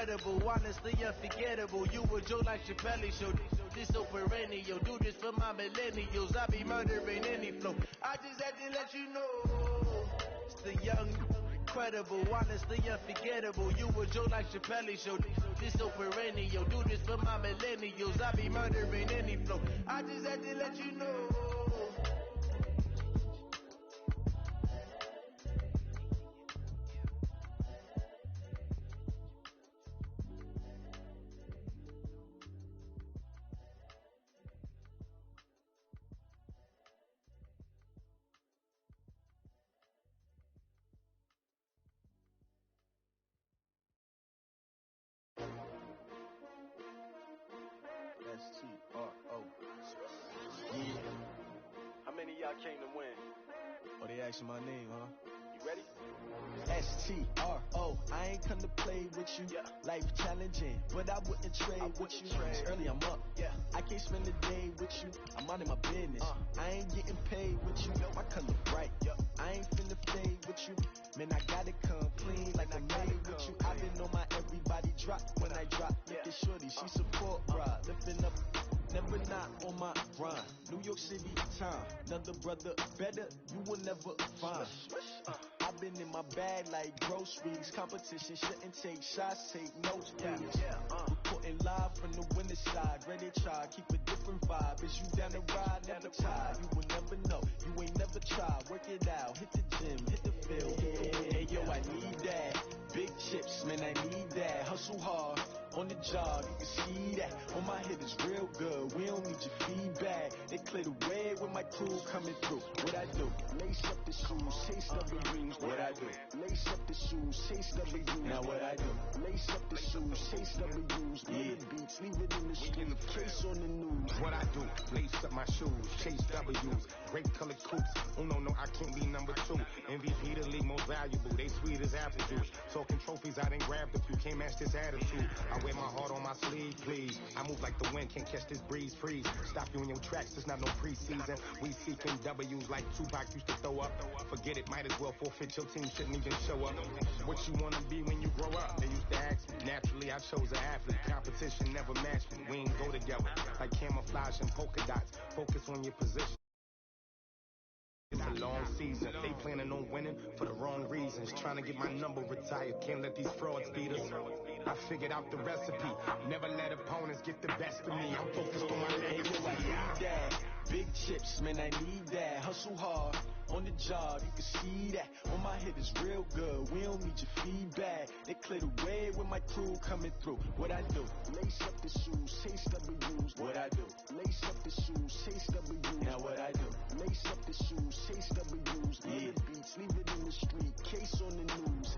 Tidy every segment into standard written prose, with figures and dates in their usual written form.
incredible, honestly unforgettable. You a joke like Chappelle Show. This so perennial, do this for my millennials. I be murdering any flow. I just had to let you know. It's the young, incredible, honestly unforgettable. You a joke like Chappelle Show. This so perennial, do this for my millennials. I be murdering any flow. I just had to let you know. S-T-R-O. Yeah. How many of y'all came to win? Oh, they asking my name, huh? You ready? S-T-R-O. I ain't come to play with you. Yeah. Life challenging, but I wouldn't trade with you. It's early, I'm up. Yeah. I can't spend the day with you. I'm minding my business. I ain't getting paid with you. My color bright. I ain't finna fade with you. Man, I gotta come clean like I'm made with you. I been on my everybody drop when I drop. Look at shorty, she support ride. Lifting up, never not on my grind. New York City time. Another brother better, you will never find. I've been in my bag like groceries. Competition shouldn't take shots, take notes, please. Reporting live from the winning side. Ready to try, keep a different vibe. Is you down the ride, never tired. You will never know, you ain't never tried. Work it out, hit the gym, hit the field. Hey, yo, I need that. Big chips, man, I need that. Hustle hard, on the job, you can see that. On my head is real good, we don't need your feedback. They clear the way with my crew coming through. What I do? Lace up the shoes, chase W's. What I do? Lace up the shoes, chase W's. Now what I do? Lace up the shoes, chase W's. Yeah. Beats, leave it in the street, case on the news. What I do? Lace up my shoes, chase W's. Great colored coops. Oh no, I can't be number 2. MVP the league most valuable. They sweet as apple juice. Talking trophies, I done grabbed a few. Can't match this attitude. I wear my heart on my sleeve, please. I move like the wind, can't catch this breeze, freeze. Stop you in your tracks, there's not no preseason. We seeking W's like Tupac used to throw up. Forget it, might as well forfeit. Your team shouldn't even show up. What you wanna be when you grow up? They used to ask me. Naturally, I chose an athlete. Competition never matched me. We ain't go together like camouflage and polka dots. Focus on your position. It's a long season. They planning on winning for the wrong reasons. Trying to get my number retired. Can't let these frauds beat us. I figured out the recipe. Never let opponents get the best of me. I'm focused on my legacy. I need that. Big chips, man, I need that. Hustle hard, on the job, you can see that. On my head is real good, we don't need your feedback. They clear the way with my crew coming through. What I do? Lace up the shoes, chase W's. What I do? Lace up the shoes, chase W's. Now what I do? Lace up the shoes, chase W's. Yeah. Beats, leave it in the street, case on the news.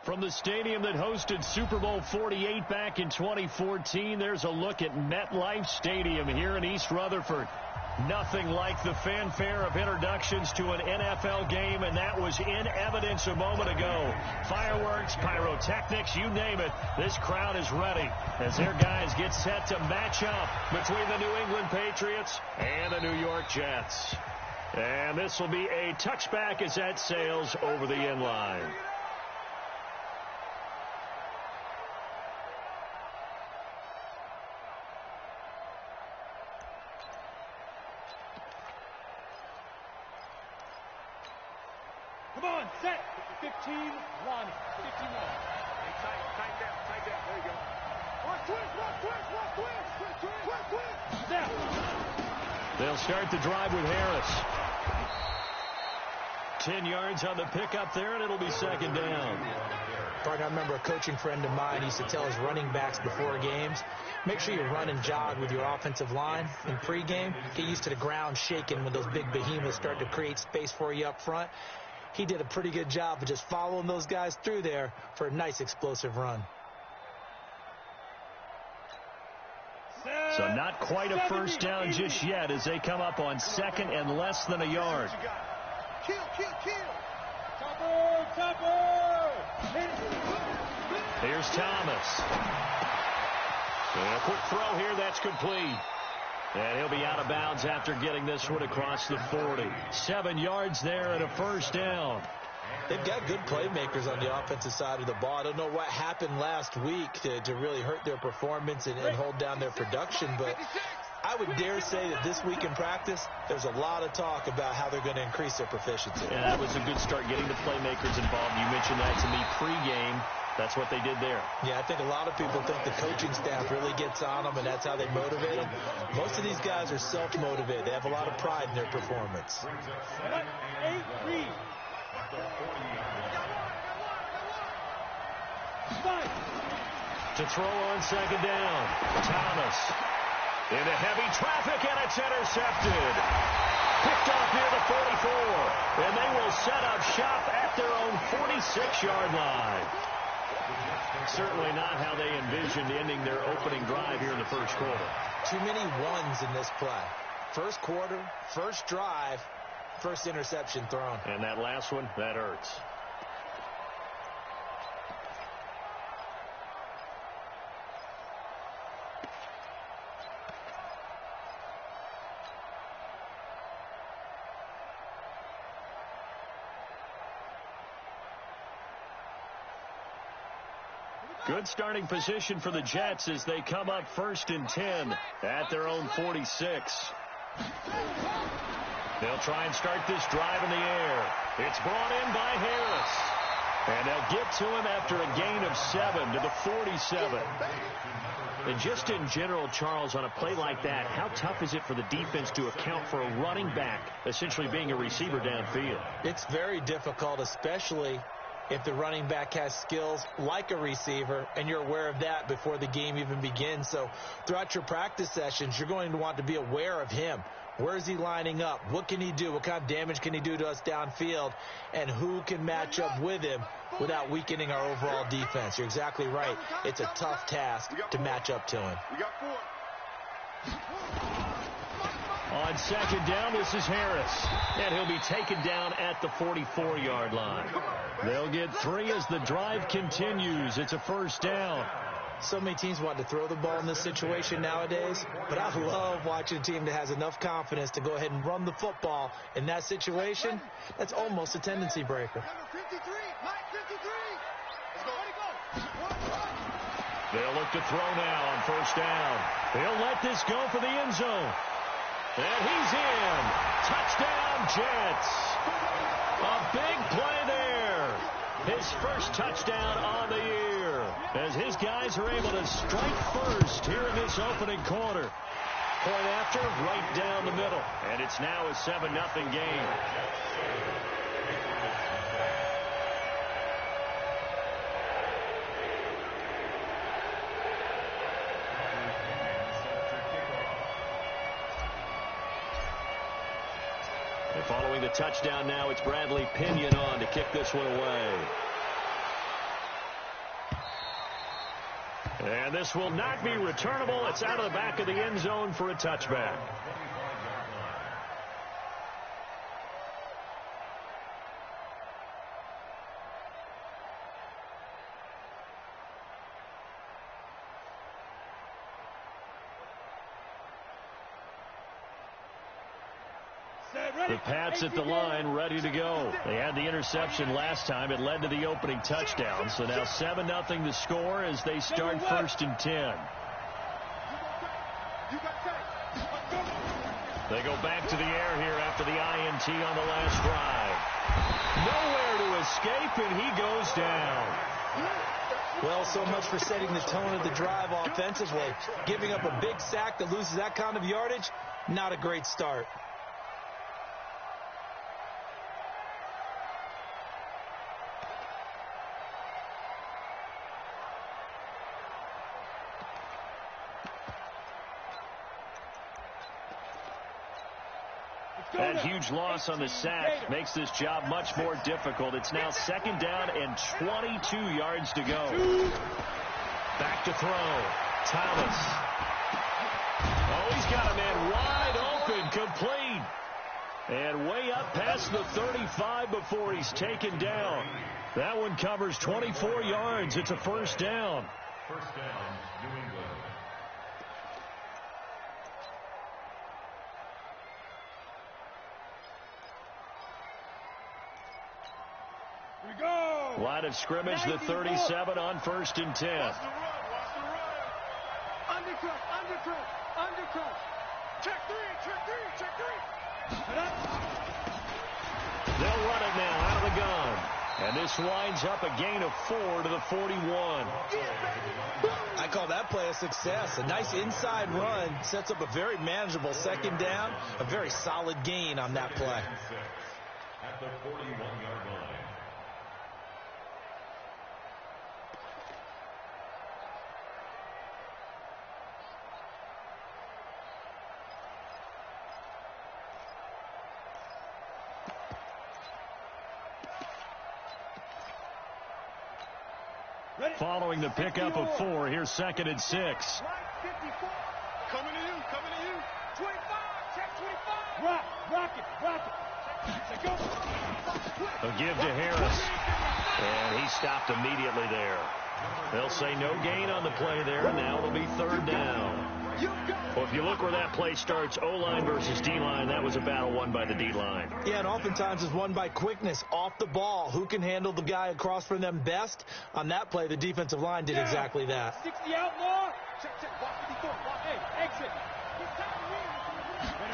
From the stadium that hosted Super Bowl 48 back in 2014, there's a look at MetLife Stadium here in East Rutherford. Nothing like the fanfare of introductions to an NFL game, and that was in evidence a moment ago. Fireworks, pyrotechnics, you name it. This crowd is ready as their guys get set to match up between the New England Patriots and the New York Jets. And this will be a touchback as that sails over the end line. Come on, set. 15, 1. 15, 1. Hey, tight down. There you go. Watch twist. Step. They'll start the drive with Harris. 10 yards on the pickup there, and it'll be second down. I remember a coaching friend of mine used to tell his running backs before games, make sure you run and jog with your offensive line in pregame. Get used to the ground shaking when those big behemoths start to create space for you up front. He did a pretty good job of just following those guys through there for a nice explosive run. So not quite a first down just yet as they come up on second and less than a yard. Kill. Topper. Here's Thomas. And a quick throw here, that's complete. And he'll be out of bounds after getting this one across the 40. 7 yards there and a first down. They've got good playmakers on the offensive side of the ball. I don't know what happened last week to really hurt their performance and hold down their production, but I would dare say that this week in practice, there's a lot of talk about how they're going to increase their proficiency. Yeah, that was a good start, getting the playmakers involved. You mentioned that to me pregame. That's what they did there. Yeah, I think a lot of people think the coaching staff really gets on them, and that's how they motivate them. Most of these guys are self-motivated. They have a lot of pride in their performance. 8-3. To throw on second down, Thomas into heavy traffic, and it's intercepted. Picked off near the 44, and they will set up shop at their own 46-yard line. Certainly not how they envisioned ending their opening drive here in the first quarter. Too many ones in this play. First quarter, first drive, first interception thrown. And that last one, that hurts. Good starting position for the Jets as they come up 1st and 10 at their own 46. They'll try and start this drive in the air. It's brought in by Harris. And they'll get to him after a gain of 7 to the 47. And just in general, Charles, on a play like that, how tough is it for the defense to account for a running back essentially being a receiver downfield? It's very difficult, especially if the running back has skills like a receiver, and you're aware of that before the game even begins. So throughout your practice sessions, you're going to want to be aware of him. Where is he lining up? What can he do? What kind of damage can he do to us downfield? And who can match up with him without weakening our overall defense? You're exactly right. It's a tough task to match up to him. We got 4. On second down, this is Harris. And he'll be taken down at the 44-yard line. They'll get 3 as the drive continues. It's a first down. So many teams want to throw the ball in this situation nowadays, but I love watching a team that has enough confidence to go ahead and run the football in that situation. That's almost a tendency breaker. They'll look to throw now on first down. They'll let this go for the end zone. And he's in. Touchdown, Jets. A big play there. His first touchdown on the year, as his guys are able to strike first here in this opening quarter. Point after, right down the middle. And it's now a 7-0 game. And following the touchdown now, it's Bradley Pinion on to kick this one away. And this will not be returnable. It's out of the back of the end zone for a touchback. The Pats at the line, ready to go. They had the interception last time. It led to the opening touchdown. So now 7-0 the score as they start 1st and 10. They go back to the air here after the INT on the last drive. Nowhere to escape, and he goes down. Well, so much for setting the tone of the drive offensively. Giving up a big sack that loses that kind of yardage, not a great start. That huge loss on the sack makes this job much more difficult. It's now 2nd down and 22 yards to go. Back to throw. Thomas. Oh, he's got a man wide open, complete. And way up past the 35 before he's taken down. That one covers 24 yards. It's a first down. First down, New England. We go. Line of scrimmage, the 37 on 1st and 10. Watch the run. Undercut. Check three. They'll run it now out of the gun. And this winds up a gain of 4 to the 41. I call that play a success. A nice inside run sets up a very manageable second down. A very solid gain on that play. At the 41-yard line. Following the pickup of 4, here's 2nd and 6. Right 54. Coming to you. 25. Check 25. Rock it. Go. A give to Harris. And he stopped immediately there. They'll say no gain on the play there. Now it'll be 3rd down. Well, if you look where that play starts, O-line versus D-line, that was a battle won by the D-line. Yeah, and oftentimes it's won by quickness, off the ball. Who can handle the guy across from them best? On that play, the defensive line did exactly that. 60 outlaw. Check. Block 54. Block A. Exit.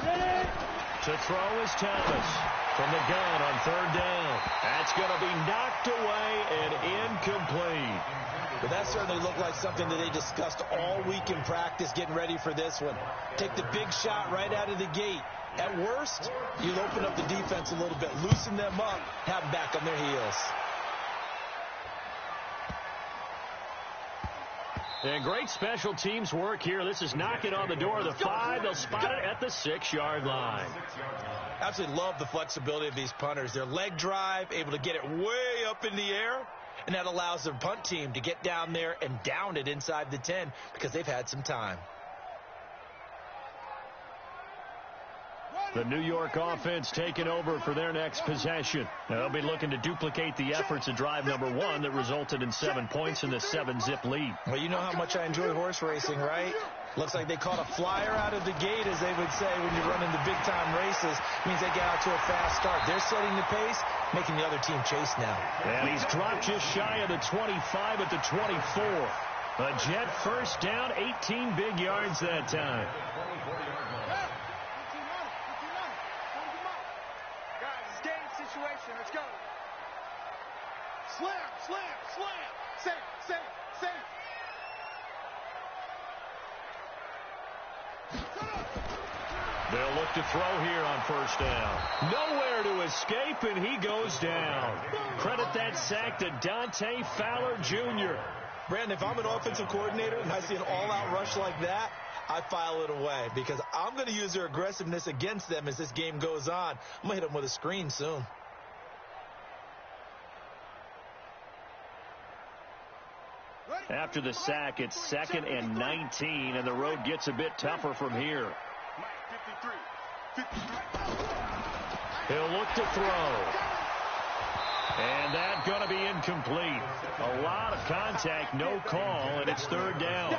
Ready. To throw is Thomas from the gun on 3rd down. That's going to be knocked away and incomplete. But that certainly looked like something that they discussed all week in practice getting ready for this one. Take the big shot right out of the gate. At worst, you'll open up the defense a little bit, loosen them up, have them back on their heels. And great special teams work here. This is knocking on the door of the 5. They'll spot it at the 6-yard line. Absolutely love the flexibility of these punters. Their leg drive, able to get it way up in the air, and that allows their punt team to get down there and down it inside the 10 because they've had some time. The New York offense taking over for their next possession. They'll be looking to duplicate the efforts of drive number 1 that resulted in 7 points in the 7-zip lead. Well, you know how much I enjoy horse racing, right? Looks like they caught a flyer out of the gate, as they would say when you're running the big-time races. Means they get out to a fast start. They're setting the pace, making the other team chase now. And he's dropped just shy of the 25 at the 24. A Jet first down, 18 big yards that time. Situation. Let's go. Slam. Safe. They'll look to throw here on 1st down. Nowhere to escape, and he goes down. Credit that sack to Dante Fowler Jr. Brandon, if I'm an offensive coordinator and I see an all-out rush like that, I file it away because I'm going to use their aggressiveness against them as this game goes on. I'm going to hit them with a screen soon. After the sack, it's 2nd and 19, and the road gets a bit tougher from here. 53. He'll look to throw. And that's going to be incomplete. A lot of contact, no call, and it's 3rd down.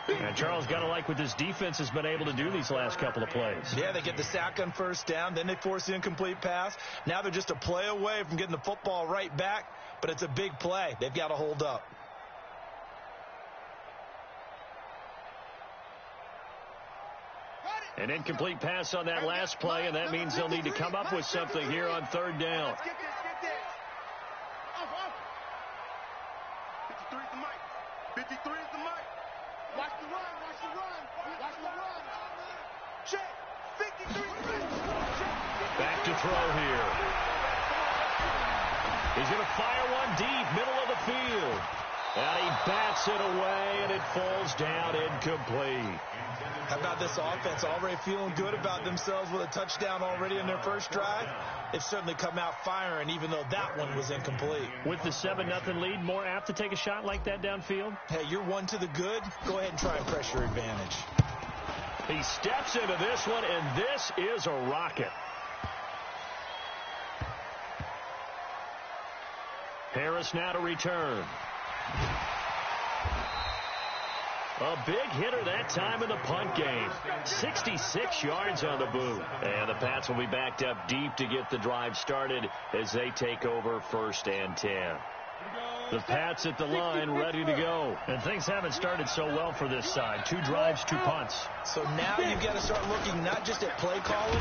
And Charles, got to like what this defense has been able to do these last couple of plays. Yeah, they get the sack on 1st down, then they force the incomplete pass. Now they're just a play away from getting the football right back, but it's a big play. They've got to hold up. An incomplete pass on that last play, and that means they'll need to come up with something here on 3rd down. Get this. 53 is the mic. 53 is the mic. Watch the run. Check. 53. Back to throw here. He's going to fire one deep, middle of the field. And he bats it away, and it falls down incomplete. How about this offense? Already feeling good about themselves with a touchdown already in their first drive. They've certainly come out firing, even though that one was incomplete. With the 7-0 lead, more apt to take a shot like that downfield? Hey, you're one to the good. Go ahead and try and press your advantage. He steps into this one, and this is a rocket. Harris now to return. A big hitter that time in the punt game. 66 yards on the boot. And the Pats will be backed up deep to get the drive started as they take over 1st and 10. The Pats at the line, ready to go. And things haven't started so well for this side. 2 drives, 2 punts. So now you've got to start looking not just at play calling,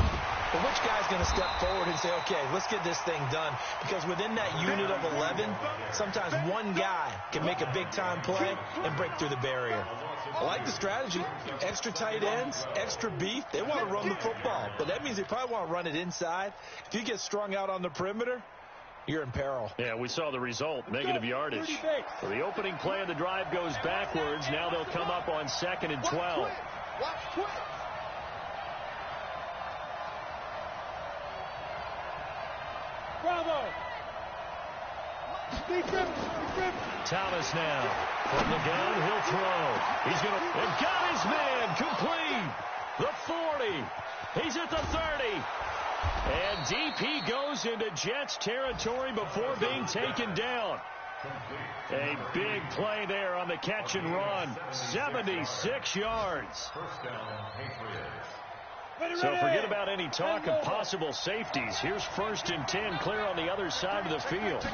but which guy's going to step forward and say, okay, let's get this thing done. Because within that unit of 11, sometimes one guy can make a big-time play and break through the barrier. I like the strategy. Extra tight ends, extra beef. They want to run the football, but that means they probably want to run it inside. If you get strung out on the perimeter, you're in peril. Yeah, we saw the result, negative yardage. So the opening play of the drive goes backwards. Now they'll come up on 2nd and 12. Watch quick. Bravo. Thomas now from the gun. He'll throw. He's going to and got his man complete. The 40. He's at the 30. And deep he goes into Jets territory before being taken down. A big play there on the catch and run. 76 yards. So forget about any talk of possible safeties. Here's 1st and 10 clear on the other side of the field.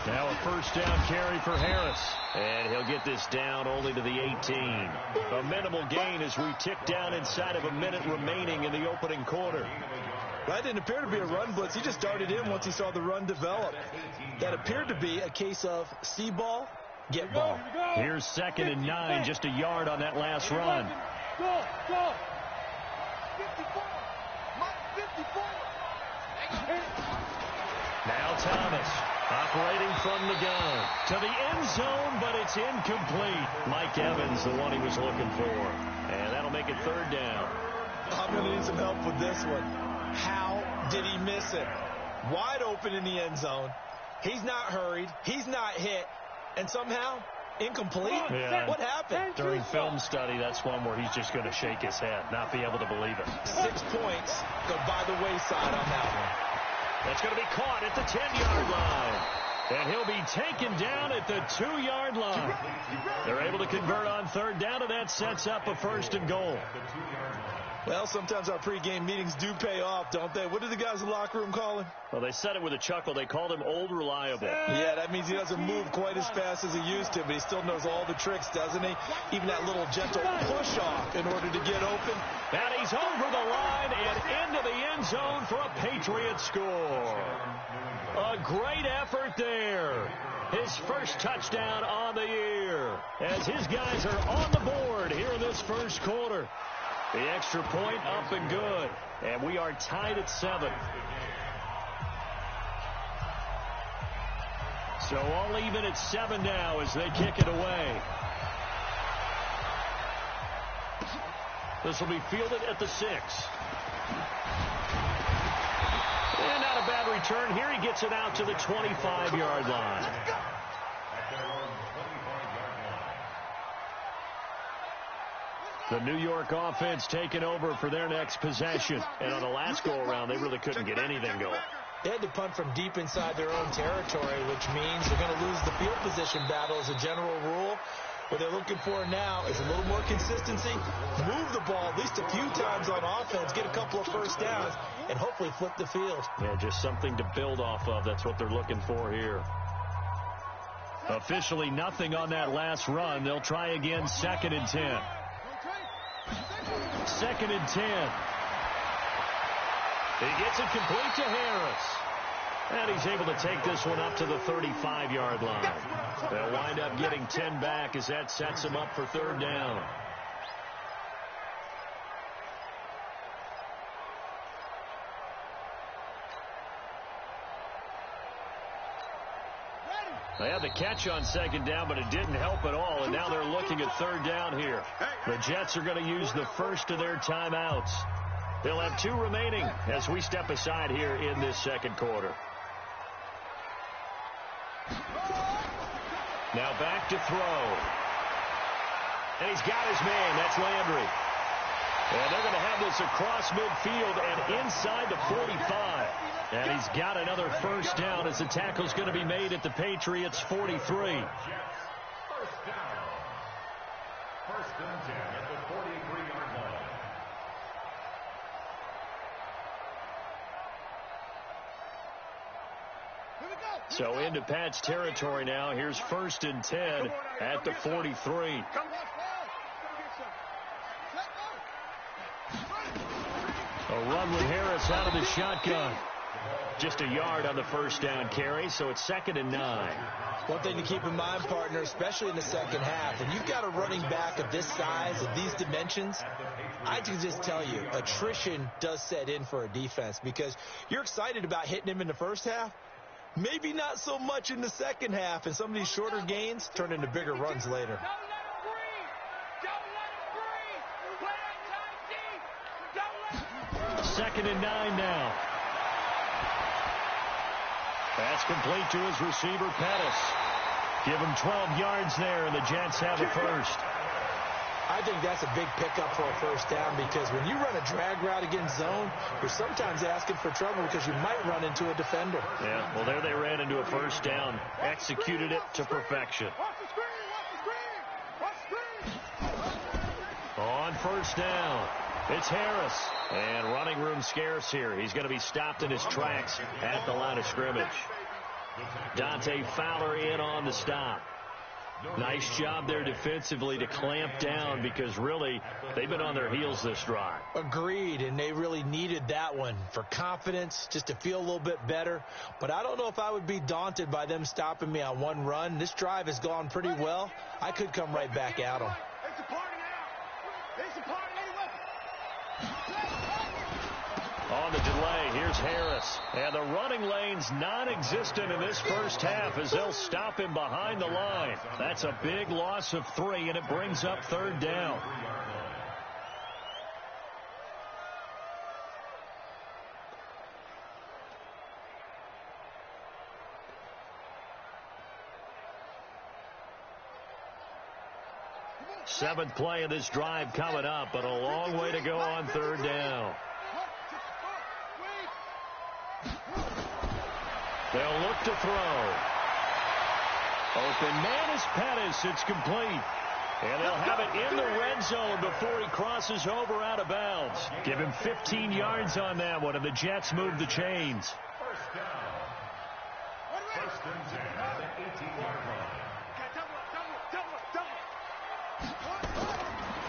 Now a 1st down carry for Harris. And he'll get this down only to the 18. A minimal gain as we tick down inside of a minute remaining in the opening quarter. That didn't appear to be a run blitz. He just darted in once he saw the run develop. That appeared to be a case of see ball, get ball. Here's 2nd and 9, just a yard on that last run. Go, go. 54. Mike 54. Now Thomas operating from the gun to the end zone, but it's incomplete. Mike Evans, the one he was looking for. And that'll make it 3rd down. I'm going to need some help with this one. How did he miss it? Wide open in the end zone. He's not hurried. He's not hit. And somehow, incomplete? Yeah. What happened? During film study, that's one where he's just going to shake his head, not be able to believe it. 6 points go by the wayside on that one. That's going to be caught at the 10-yard line. And he'll be taken down at the 2-yard line. They're able to convert on 3rd down, and that sets up a 1st and goal. Well, sometimes our pregame meetings do pay off, don't they? What did the guys in the locker room call him? Well, they said it with a chuckle. They called him Old Reliable. Yeah, that means he doesn't move quite as fast as he used to, but he still knows all the tricks, doesn't he? Even that little gentle push-off in order to get open. And he's over the line and into the end zone for a Patriot score. A great effort there. His 1st touchdown on the year as his guys are on the board here in this 1st quarter. The extra point up and good. And we are tied at 7. So all even at 7 now as they kick it away. This will be fielded at the 6. And not a bad return here. He gets it out to the 25-yard line. The New York offense taking over for their next possession. And on the last go-around, they really couldn't get anything going. They had to punt from deep inside their own territory, which means they're going to lose the field position battle as a general rule. What they're looking for now is a little more consistency, move the ball at least a few times on offense, get a couple of 1st downs, and hopefully flip the field. Yeah, just something to build off of. That's what they're looking for here. Officially nothing on that last run. They'll try again 2nd and 10. 2nd and 10. He gets it complete to Harris. And he's able to take this one up to the 35-yard line. They'll wind up getting 10 back as that sets him up for 3rd down. They had the catch on 2nd down, but it didn't help at all, and now they're looking at 3rd down here. The Jets are going to use the first of their timeouts. They'll have 2 remaining as we step aside here in this 2nd quarter. Now back to throw. And he's got his man. That's Landry. And they're going to have this across midfield and inside the 45. And he's got another 1st down as the tackle's going to be made at the Patriots' 43. and 10 at the 43-yard line. So into Pat's territory now. Here's 1st and 10 at the 43. A run with Harris out of the shotgun. Just a yard on the first down carry, so it's 2nd and 9. One thing to keep in mind, partner, especially in the second half, and you've got a running back of this size, of these dimensions, I can just tell you, attrition does set in for a defense because you're excited about hitting him in the first half. Maybe not so much in the second half, and some of these shorter gains turn into bigger runs later. Second and 9 now. Pass complete to his receiver, Pettis. Give him 12 yards there, and the Jets have a first. I think that's a big pickup for a first down because when you run a drag route against zone, you're sometimes asking for trouble because you might run into a defender. Yeah, well, there they ran into a first down. Executed it to perfection. On first down, it's Harris. And running room scarce here. He's going to be stopped in his tracks at the line of scrimmage. Dante Fowler in on the stop. Nice job there defensively to clamp down because really they've been on their heels this drive. Agreed, and they really needed that one for confidence, just to feel a little bit better. But I don't know if I would be daunted by them stopping me on one run. This drive has gone pretty well. I could come right back at them. On the delay, here's Harris. And the running lane's non-existent in this first half as they'll stop him behind the line. That's a big loss of 3, and it brings up 3rd down. Seventh play of this drive coming up, but a long way to go on 3rd down. They'll look to throw. Open man is Pettis. It's complete. And they'll have it in the red zone before he crosses over out of bounds. Give him 15 yards on that one, and the Jets move the chains. First down. 1st and 10 at the 18-yard line.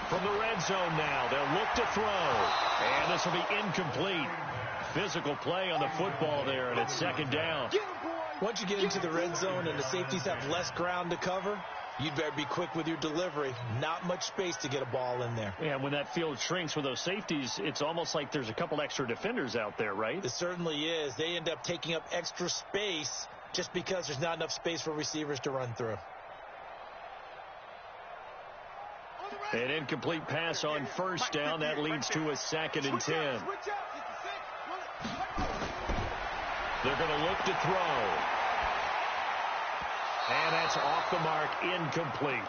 From the red zone now, they'll look to throw. And this will be incomplete. Physical play on the football there, and it's 2nd down. Once you get into the red zone and the safeties have less ground to cover, you'd better be quick with your delivery. Not much space to get a ball in there. Yeah, when that field shrinks with those safeties, it's almost like there's a couple extra defenders out there, right? It certainly is. They end up taking up extra space just because there's not enough space for receivers to run through. An incomplete pass on first down. That leads to a 2nd and 10. They're going to look to throw. And that's off the mark, incomplete.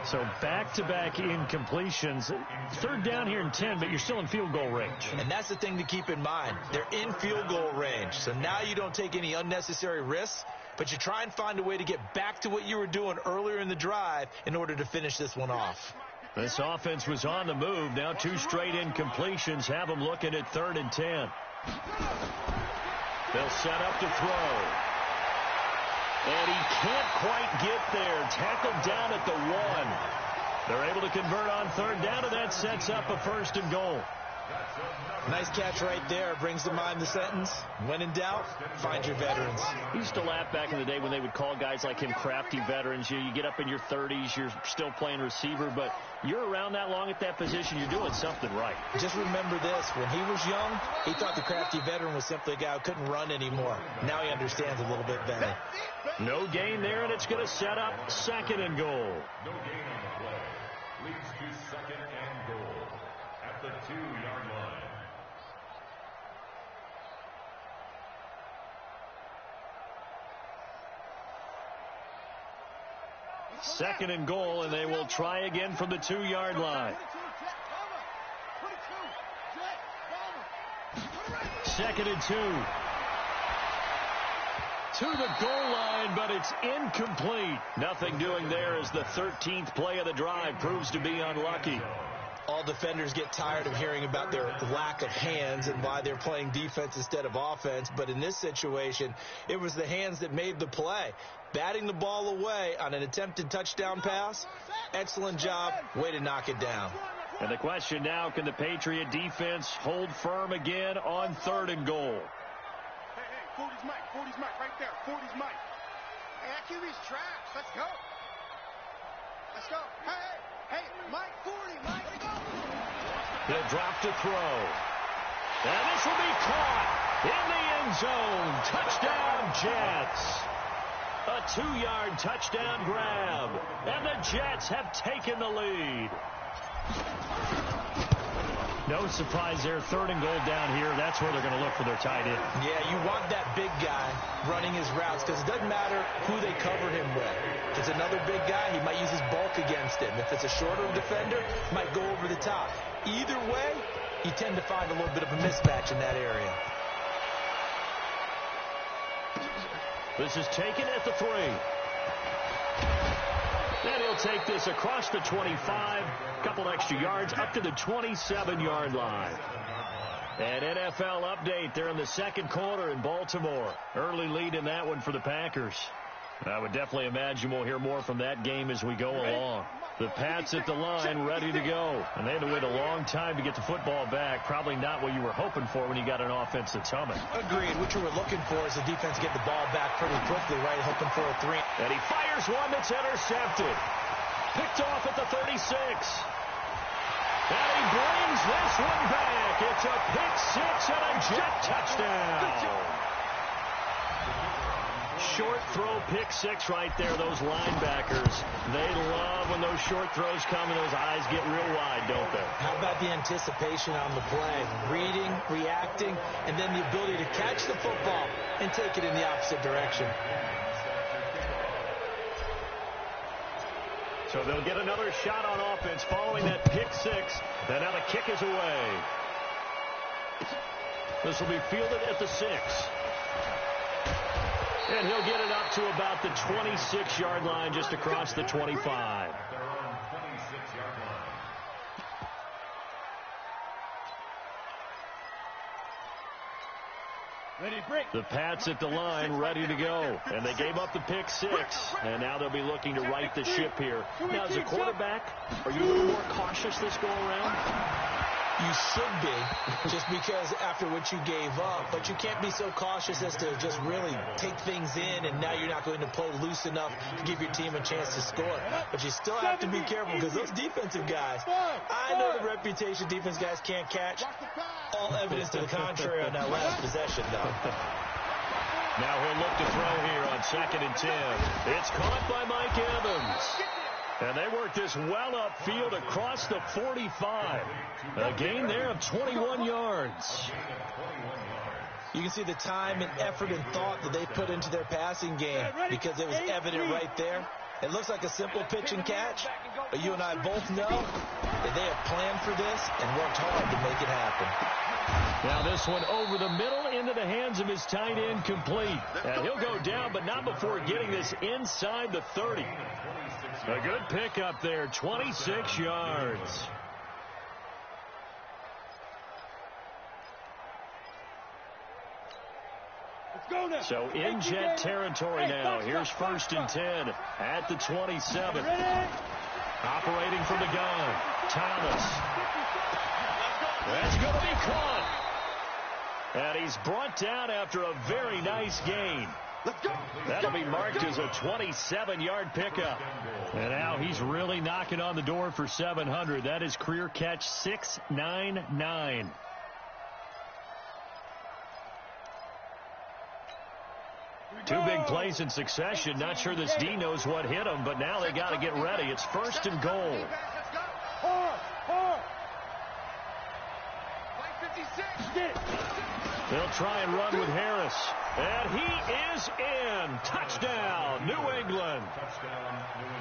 So back-to-back incompletions. 3rd down here in 10, but you're still in field goal range. And that's the thing to keep in mind. They're in field goal range. So now you don't take any unnecessary risks, but you try and find a way to get back to what you were doing earlier in the drive in order to finish this one off. This offense was on the move. Now 2 straight incompletions have them looking at 3rd and 10. They'll set up to throw. And he can't quite get there. Tackled down at the 1. They're able to convert on 3rd down, and that sets up a 1st and goal. Nice catch right there. Brings to mind the sentence, when in doubt, find your veterans. He used to laugh back in the day when they would call guys like him crafty veterans. You get up in your 30s, you're still playing receiver, but you're around that long at that position, you're doing something right. Just remember this. When he was young, he thought the crafty veteran was simply a guy who couldn't run anymore. Now he understands a little bit better. No gain there, and it's going to set up 2nd and goal. No gain on the play. Leads to 2nd and goal at the 2-yard line. Second and goal, and they will try again from the 2-yard line. 2nd and 2. to the goal line, but it's incomplete. Nothing doing there as the 13th play of the drive proves to be unlucky. All defenders get tired of hearing about their lack of hands and why they're playing defense instead of offense. But in this situation, it was the hands that made the play. Batting the ball away on an attempted touchdown pass, excellent job, way to knock it down. And the question now, can the Patriot defense hold firm again on 3rd and goal? Hey, 40's Mike, right there, 40's Mike. Hey, that QB's trash, let's go. Let's go, hey, Mike, 40, Mike, let's go. He'll drop to throw. And this will be caught in the end zone. Touchdown, Jets. A 2-yard touchdown grab. And the Jets have taken the lead. No surprise there. 3rd and goal down here. That's where they're going to look for their tight end. Yeah, you want that big guy running his routes because it doesn't matter who they cover him with. If it's another big guy, he might use his bulk against him. If it's a shorter defender, he might go over the top. Either way, you tend to find a little bit of a mismatch in that area. This is taken at the 3. And he'll take this across the 25, couple extra yards up to the 27-yard line. An NFL update there in the 2nd quarter in Baltimore. Early lead in that one for the Packers. I would definitely imagine we'll hear more from that game as we go along. The Pats at the line, ready to go. And they had to wait a long time to get the football back. Probably not what you were hoping for when you got an offense that's humming. Agreed. What you were looking for is the defense get the ball back pretty quickly, right? Hoping for a 3. And he fires one that's intercepted. Picked off at the 36. And he brings this one back. It's a pick 6 and a Jet touchdown. Short throw, pick 6 right there. Those linebackers, they love when those short throws come and those eyes get real wide, don't they? How about the anticipation on the play? Reading, reacting, and then the ability to catch the football and take it in the opposite direction. So they'll get another shot on offense following that pick 6. And now the kick is away. This will be fielded at the 6. And he'll get it up to about the 26-yard line, just across the 25. The Pats at the line, ready to go. And they gave up the pick 6. And now they'll be looking to right the ship here. Now, as a quarterback, are you a little more cautious this go around? You should be, just because after what you gave up. But you can't be so cautious as to just really take things in, and now you're not going to play loose enough to give your team a chance to score. But you still have to be careful because those defensive guys, I know the reputation defense guys can't catch. All evidence to the contrary on that last possession, though. Now he'll look to throw here on 2nd and 10. It's caught by Mike Evans. And they work this well upfield across the 45. A gain there of 21 yards. You can see the time and effort and thought that they put into their passing game because it was evident right there. It looks like a simple pitch and catch, but you and I both know that they have planned for this and worked hard to make it happen. Now this one over the middle into the hands of his tight end, complete. And he'll go down, but not before getting this inside the 30. A good pickup there, 26 yards. So in Jet territory now. Here's 1st and 10 at the 27. Operating from the gun, Thomas. That's going to be caught. And he's brought down after a very nice gain. That'll be marked as a 27-yard pickup. And now he's really knocking on the door for 700. That is career catch 699. Two big plays in succession. Not sure this D knows what hit him, but now they got to get ready. It's 1st and goal. 56. They'll try and run with Harris. And he is in. Touchdown, New England.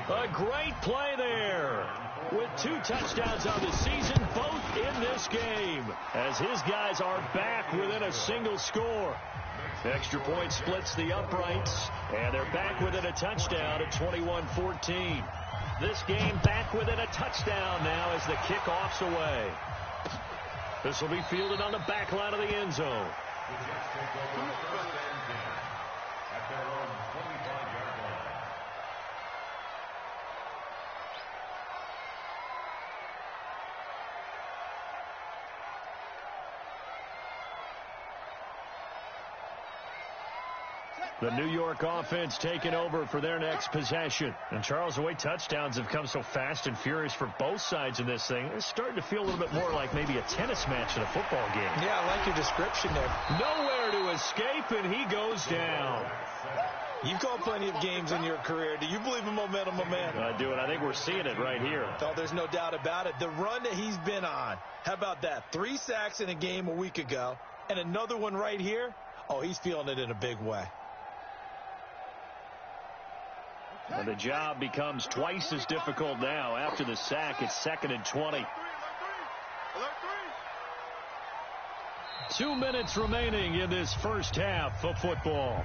A great play there. With 2 touchdowns on the season, both in this game. As his guys are back within a single score. Extra point splits the uprights. And they're back within a touchdown at 21-14. This game back within a touchdown now as the kickoff's away. This will be fielded on the back line of the end zone. The New York offense taking over for their next possession. And Charles, the way touchdowns have come so fast and furious for both sides in this thing, it's starting to feel a little bit more like maybe a tennis match in a football game. Yeah, I like your description there. Nowhere to escape, and he goes down. You've called plenty of games in your career. Do you believe in momentum, my man? I do, and I think we're seeing it right here. Oh, there's no doubt about it. The run that he's been on, how about that? 3 sacks in a game a week ago, and another one right here. Oh, he's feeling it in a big way. And the job becomes twice as difficult now. After the sack, it's 2nd and 20. 2 minutes remaining in this first half of football.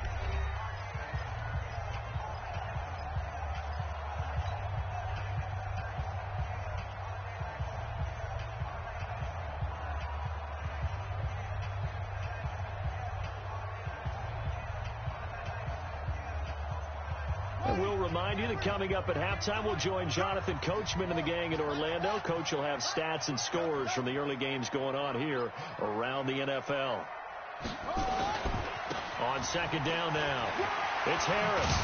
We'll remind you that coming up at halftime, we'll join Jonathan Coachman and the gang in Orlando. Coach will have stats and scores from the early games going on here around the NFL. On 2nd down now, it's Harris.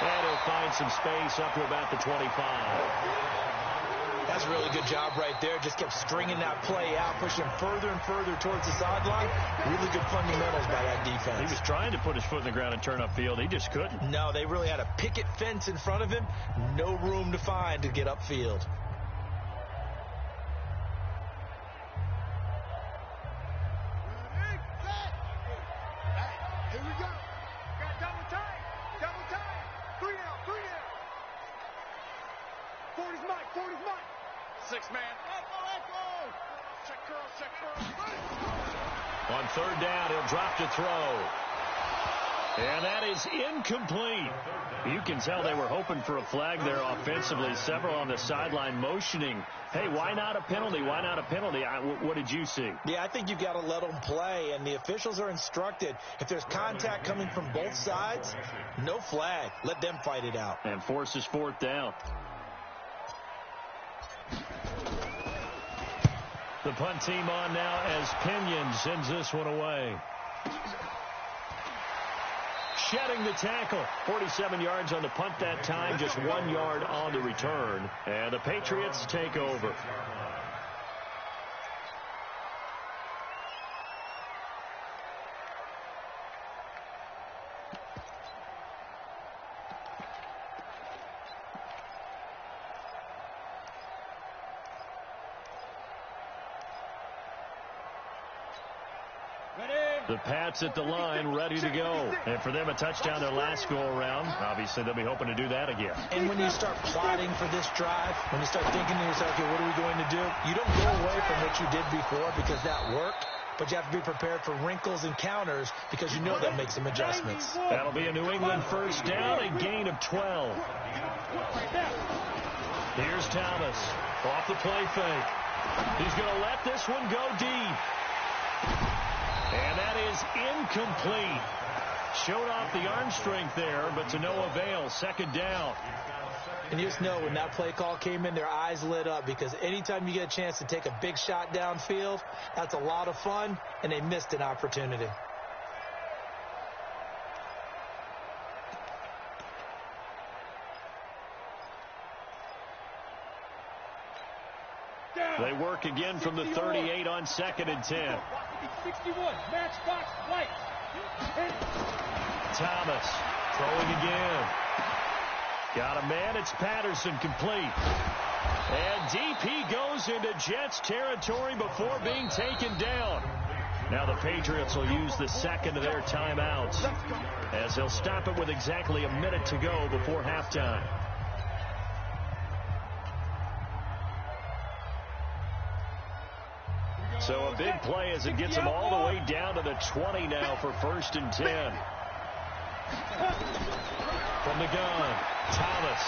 And he'll find some space up to about the 25. That's a really good job right there. Just kept stringing that play out, pushing further and further towards the sideline. Really good fundamentals by that defense. He was trying to put his foot in the ground and turn upfield. He just couldn't. No, they really had a picket fence in front of him. No room to find to get upfield. Here we go. Got double time. Double time. 3 down. 3 down. 40's Mike. 40's Mike. 6-man. Echo. Check curl. Check curl. On 3rd down, he'll drop to throw. And that is incomplete. You can tell they were hoping for a flag there offensively. Several on the sideline motioning. Hey, why not a penalty? Why not a penalty? What did you see? Yeah, I think you've got to let them play, and the officials are instructed. If there's contact coming from both sides, no flag. Let them fight it out. And forces 4th down. The punt team on now as Pinion sends this one away. Shedding the tackle. 47 yards on the punt that time, just 1 yard on the return. And the Patriots take over. The Pats at the line, ready to go. And for them, a touchdown their last go-around. Obviously, they'll be hoping to do that again. And when you start plotting for this drive, when you start thinking to yourself, okay, what are we going to do? You don't go away from what you did before because that worked, but you have to be prepared for wrinkles and counters because you know that makes some adjustments. That'll be a New England 1st down, a gain of 12. Here's Thomas off the play fake. He's going to let this one go deep. And that is incomplete. Showed off the arm strength there, but to no avail. 2nd down. And you just know when that play call came in, their eyes lit up because anytime you get a chance to take a big shot downfield, that's a lot of fun, and they missed an opportunity. They work again from the 38 on 2nd and 10. 61, matchbox, White. Thomas throwing again. Got a man. It's Patterson, complete. And deep he goes into Jets territory before being taken down. Now the Patriots will use the second of their timeouts as they'll stop it with exactly a minute to go before halftime. So a big play as it gets them all the way down to the 20 now for 1st and 10. From the gun, Thomas.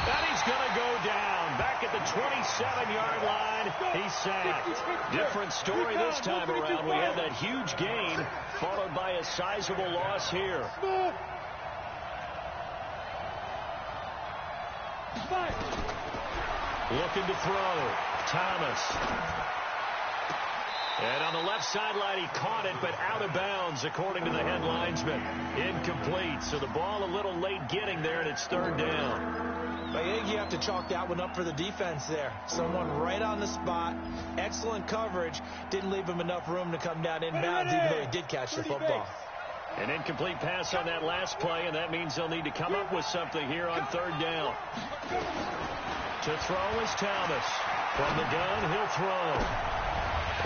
And he's going to go down. Back at the 27-yard line, he's sacked. Different story this time around. We had that huge gain, followed by a sizable loss here. Looking to throw. Thomas. And on the left sideline, he caught it, but out of bounds, according to the head linesman. Incomplete. So the ball a little late getting there, and it's 3rd down. I think you have to chalk that one up for the defense there. Someone right on the spot. Excellent coverage. Didn't leave him enough room to come down inbounds, even though he did catch the football. An incomplete pass on that last play, and that means they'll need to come up with something here on 3rd down. To throw is Thomas. From the gun, he'll throw.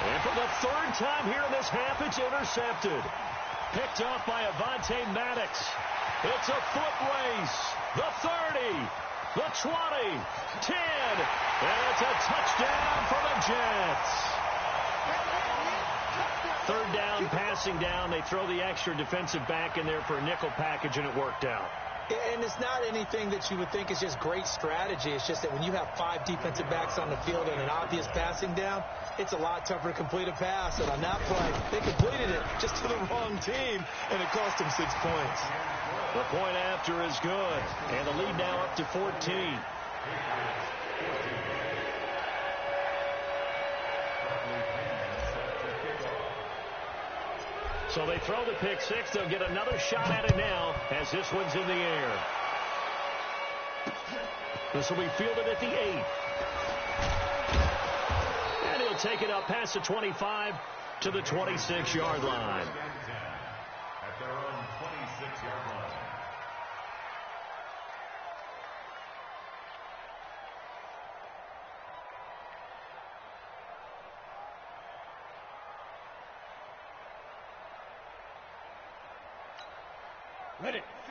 And for the 3rd time here in this half, it's intercepted. Picked off by Avonte Maddox. It's a foot race. The 30, the 20, 10. And it's a touchdown for the Jets. 3rd down, passing down. They throw the extra defensive back in there for a nickel package, and it worked out. And it's not anything that you would think is just great strategy. It's just that when you have 5 defensive backs on the field and an obvious passing down, it's a lot tougher to complete a pass. And on that play, they completed it just to the wrong team, and it cost them 6 points. The point after is good, and the lead now up to 14. So they throw the pick six. They'll get another shot at it now as this one's in the air. This will be fielded at the 8. And he'll take it up past the 25 to the 26-yard line. At their own 26-yard line.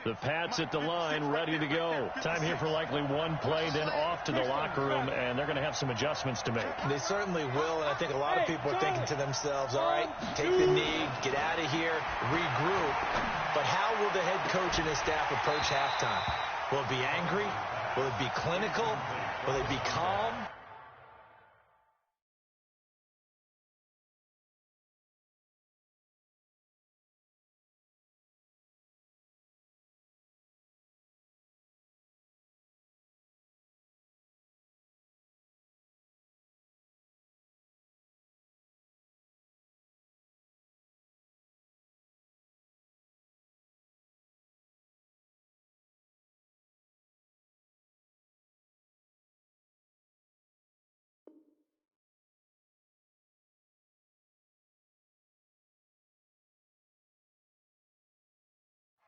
The Pats at the line, ready to go. Time here for likely one play, then off to the locker room, and they're going to have some adjustments to make. They certainly will, and I think a lot of people are thinking to themselves, all right, take the knee, get out of here, regroup. But how will the head coach and his staff approach halftime? Will it be angry? Will it be clinical? Will it be calm?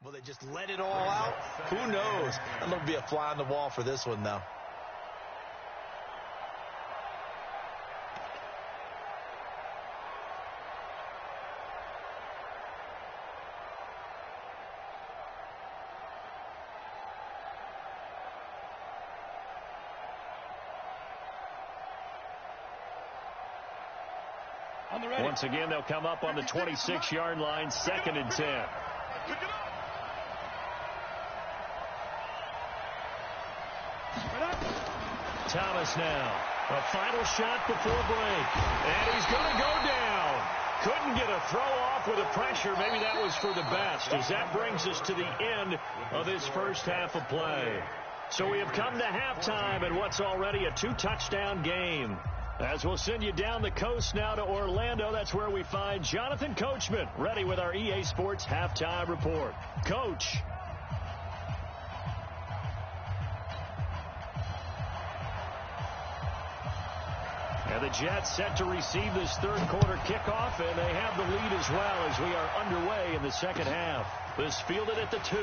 Will they just let it all out? Who knows? I'm going to be a fly on the wall for this one, though. Once again, they'll come up on the 26-yard line, 2nd and 10. Thomas now. A final shot before break. And he's going to go down. Couldn't get a throw off with the pressure. Maybe that was for the best, as that brings us to the end of this first half of play. So we have come to halftime in what's already a 2-touchdown game. As we'll send you down the coast now to Orlando, that's where we find Jonathan Coachman, ready with our EA Sports Halftime Report. Coach. And the Jets set to receive this third quarter kickoff, and they have the lead as well as we are underway in the second half. This fielded at the 2.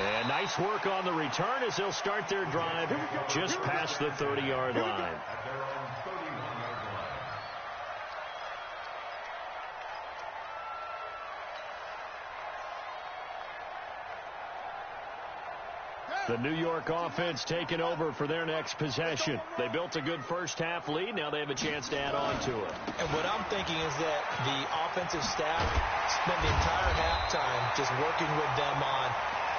And nice work on the return as they'll start their drive just past the 30-yard line. The New York offense taking over for their next possession. They built a good first-half lead. Now they have a chance to add on to it. And what I'm thinking is that the offensive staff spent the entire halftime just working with them on,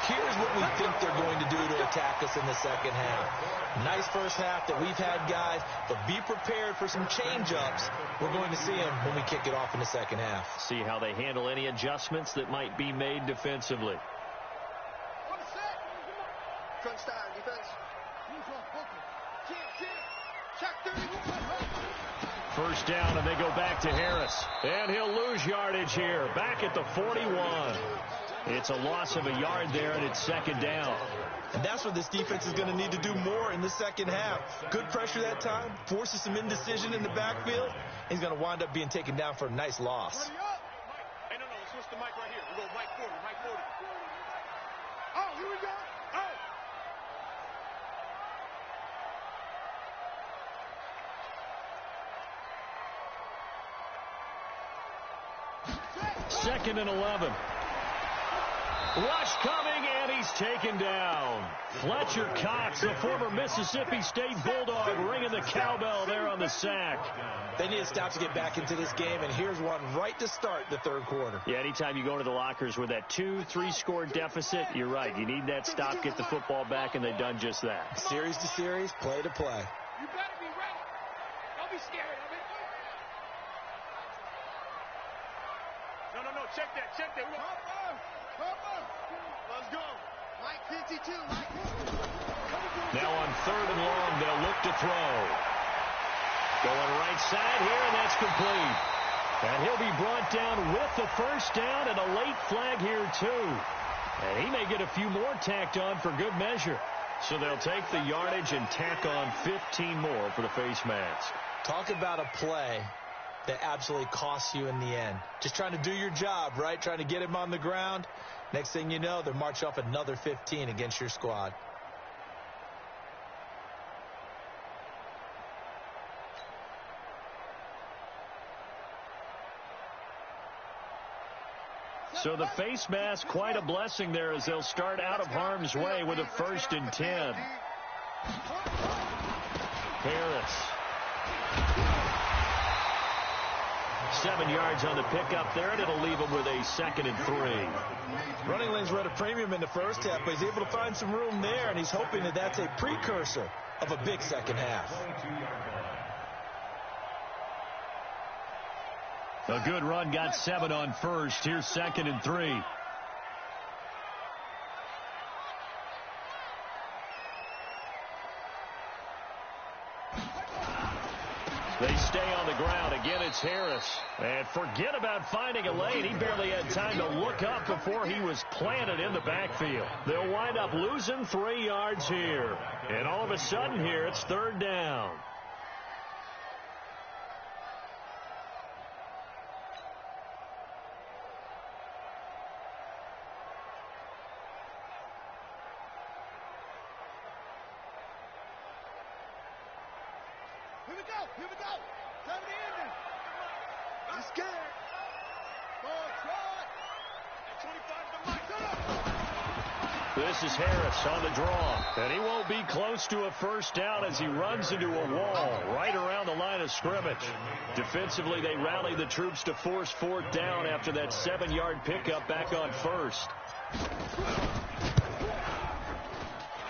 here's what we think they're going to do to attack us in the second half. Nice first half that we've had, guys, but be prepared for some change-ups. We're going to see them when we kick it off in the second half. See how they handle any adjustments that might be made defensively. Front style defense. First down, and they go back to Harris. And he'll lose yardage here. Back at the 41. It's a loss of a yard there, and it's second down. And that's what this defense is going to need to do more in the second half. Good pressure that time, forces some indecision in the backfield. He's going to wind up being taken down for a nice loss. Hey, no, let's switch the mic right here. We'll go mic 40, mic 40. Oh, here we go. Oh. Second and 11. Rush coming, and he's taken down. Fletcher Cox, the former Mississippi State Bulldog, ringing the cowbell there on the sack. They need to stop to get back into this game, and here's one right to start the third quarter. Yeah, anytime you go to the lockers with that 2-3 score deficit, you're right. You need that stop, get the football back, and they've done just that. Series to series, play to play. You better be ready. Don't be scared of it. No, check that. Let's go. Mike 52, Mike. Now on third and long, they'll look to throw. Going right side here, and that's complete. And he'll be brought down with the first down and a late flag here, too. And he may get a few more tacked on for good measure. So they'll take the yardage and tack on 15 more for the face mask. Talk about a play that absolutely costs you in the end. Just trying to do your job, right? Trying to get him on the ground. Next thing you know, they're marching off another 15 against your squad. So the face mask, quite a blessing there as they'll start out of harm's way with a 1st and 10. Harris. 7 yards on the pickup there, and it'll leave him with a 2nd and 3. Running lanes were at a premium in the first half, but he's able to find some room there, and he's hoping that that's a precursor of a big second half. A good run, got 7 on first. Here's 2nd and 3. They stay on the ground. Again, it's Harris. And forget about finding a lane. He barely had time to look up before he was planted in the backfield. They'll wind up losing 3 yards here. And all of a sudden here, it's third down. Here we go. Time to end it. I'm scared. Ball trot. At 25 to Mike. This is Harris on the draw. And he won't be close to a first down as he runs into a wall right around the line of scrimmage. Defensively, they rally the troops to force 4th down after that 7-yard pickup back on first.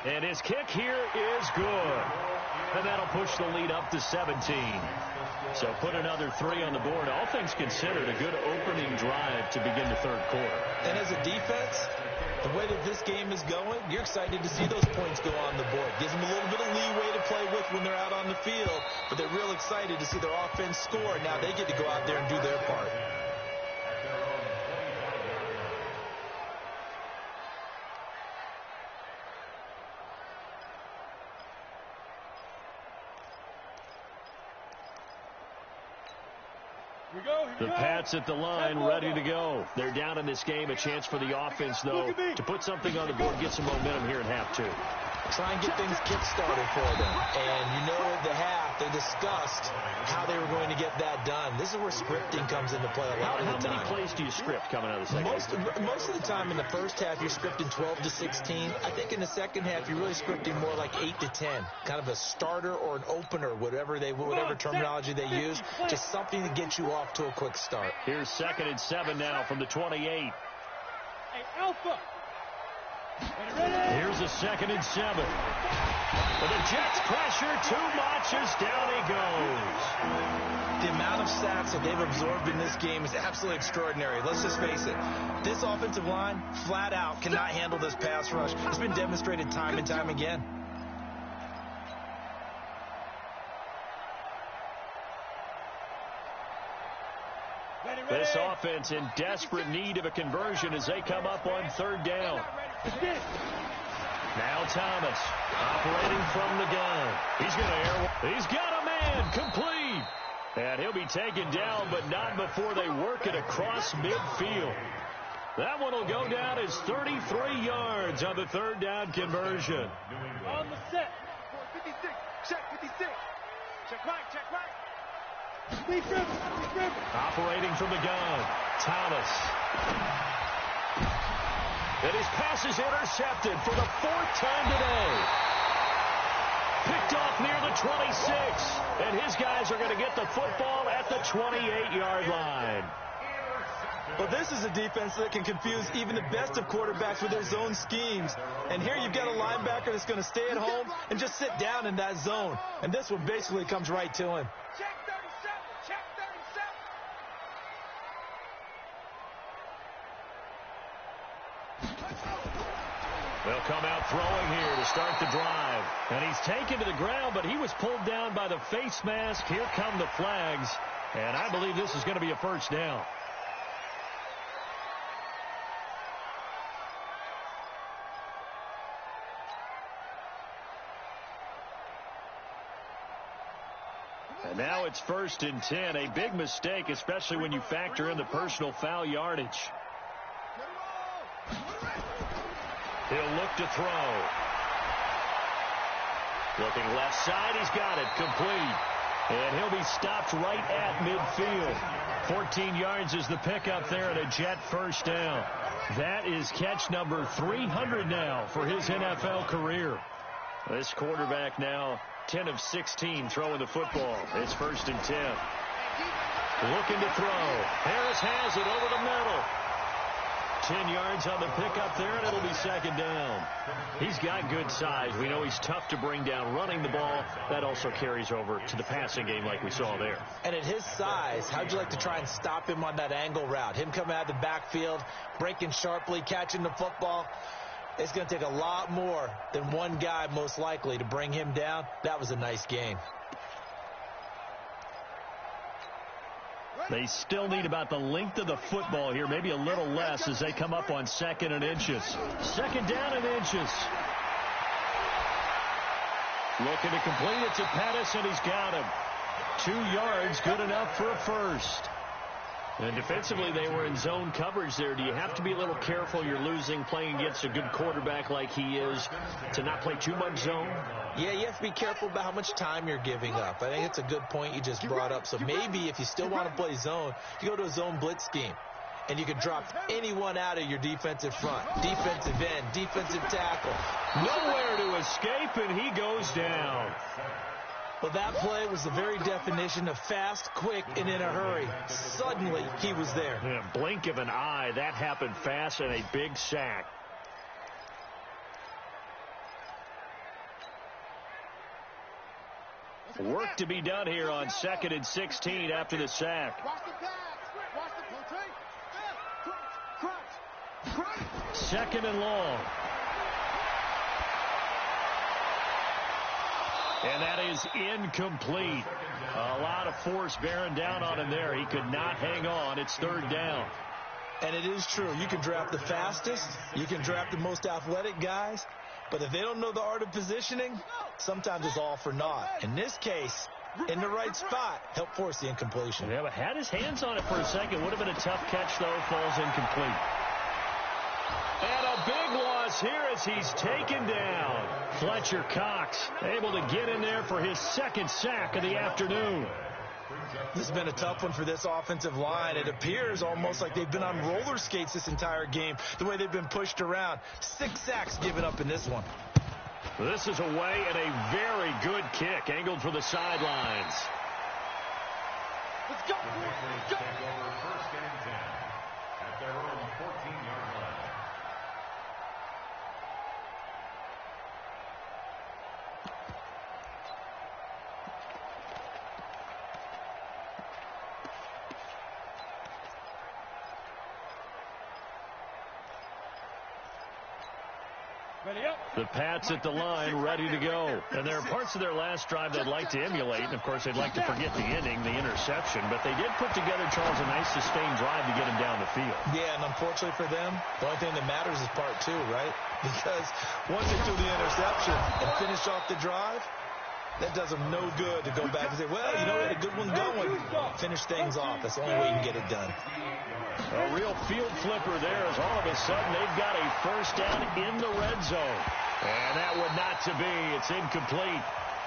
And his kick here is good. And that'll push the lead up to 17. So put another 3 on the board. All things considered, a good opening drive to begin the third quarter. And as a defense, the way that this game is going, you're excited to see those points go on the board. Gives them a little bit of leeway to play with when they're out on the field. But they're real excited to see their offense score. Now they get to go out there and do their part. The Pats at the line, ready to go. They're down in this game. A chance for the offense, though, to put something on the board, get some momentum here in half 2. try and get things kick-started for them. And you know at the half, they discussed how they were going to get that done. This is where scripting comes into play a lot of the time. How many plays do you script coming out of the second half? Most of the time in the first half, you're scripting 12 to 16. I think in the second half, you're really scripting more like 8 to 10. Kind of a starter or an opener, whatever terminology they use. Just something to get you off to a quick start. Here's 2nd and 7 now from the 28. Hey, Alpha. Here's a 2nd and 7. But the Jets pressure too much as down he goes. The amount of sacks that they've absorbed in this game is absolutely extraordinary. Let's just face it. This offensive line, flat out, cannot handle this pass rush. It's been demonstrated time and time again. This offense in desperate need of a conversion as they come up on 3rd down. Now Thomas operating from the gun. He's got a man complete. And he'll be taken down, but not before they work it across midfield. That one will go down as 33 yards on the 3rd down conversion. On the set. 56. Check 56. Check right. Check right. Operating from the gun. Thomas. And his pass is intercepted for the 4th time today. Picked off near the 26. And his guys are going to get the football at the 28-yard line. Well, this is a defense that can confuse even the best of quarterbacks with their zone schemes. And here you've got a linebacker that's going to stay at home and just sit down in that zone. And this one basically comes right to him. Check 37. Check 37. They'll come out throwing here to start the drive. And he's taken to the ground, but he was pulled down by the face mask. Here come the flags. And I believe this is going to be a 1st down. And now it's 1st and 10. A big mistake, especially when you factor in the personal foul yardage. He'll look to throw. Looking left side, he's got it. Complete. And he'll be stopped right at midfield. 14 yards is the pickup there and a Jet 1st down. That is catch number 300 now for his NFL career. This quarterback now 10 of 16 throwing the football. It's 1st and 10. Looking to throw. Harris has it over the middle. 10 yards on the pickup there, and it'll be 2nd down. He's got good size. We know he's tough to bring down running the ball. That also carries over to the passing game like we saw there. And at his size, how'd you like to try and stop him on that angle route? Him coming out of the backfield, breaking sharply, catching the football. It's going to take a lot more than one guy, most likely, to bring him down. That was a nice game. They still need about the length of the football here, maybe a little less as they come up on 2nd and inches. 2nd down and inches. Looking to complete it to Pettis, and he's got him. 2 yards, good enough for a 1st. And defensively, they were in zone coverage there. Do you have to be a little careful? You're losing, playing against a good quarterback like he is, to not play too much zone? Yeah, you have to be careful about how much time you're giving up. I think it's a good point you just brought up. So maybe if you still want to play zone, you go to a zone blitz scheme. And you can drop anyone out of your defensive front. Defensive end, defensive tackle. Nowhere to escape, and he goes down. Well, that play was the very definition of fast, quick, and in a hurry. Suddenly, he was there. In a blink of an eye, that happened fast, and a big sack. Work to be done here on 2nd and 16 after the sack. Watch the pass. Watch the crunch. 2nd and long. And that is incomplete. A lot of force bearing down on him there. He could not hang on. It's 3rd down. And it is true. You can draft the fastest. You can draft the most athletic guys. But if they don't know the art of positioning, sometimes it's all for naught. In this case, in the right spot, helped force the incompletion. Yeah, but had his hands on it for a second. Would have been a tough catch, though. Falls incomplete. And a big loss here as he's taken down. Fletcher Cox able to get in there for his second sack of the afternoon. This has been a tough one for this offensive line. It appears almost like they've been on roller skates this entire game, the way they've been pushed around. 6 sacks given up in this one. This is away and a very good kick, angled for the sidelines. Let's go, let's go. Take over 1st and 10 at their own 14-yard line. The Pats at the line, ready to go. And there are parts of their last drive they'd like to emulate. And, of course, they'd like to forget the inning, the interception. But they did put together, Charles, a nice sustained drive to get him down the field. Yeah, and unfortunately for them, the only thing that matters is part 2, right? Because once they do the interception and finish off the drive, that does them no good to go back and say, well, you know, we had a good one going. Finish things off. That's the only way you can get it done. A real field flipper there as all of a sudden they've got a first down in the red zone. And that would not to be. It's incomplete.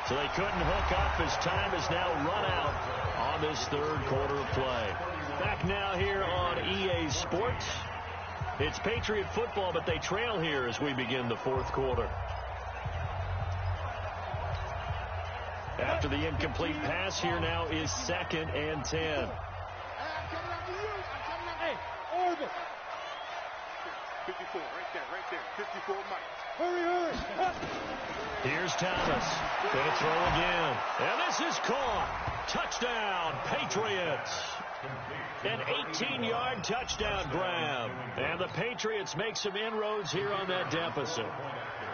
So they couldn't hook up as time has now run out on this third quarter of play. Back now here on EA Sports. It's Patriot football, but they trail here as we begin the fourth quarter. After the incomplete pass, here now is 2nd and 10. Hey, Orbit. 54, right there. 54, Mike. Hurry. Here's Thomas. Gonna throw again. And this is caught. Touchdown, Patriots. An 18-yard touchdown grab. And the Patriots make some inroads here on that deficit.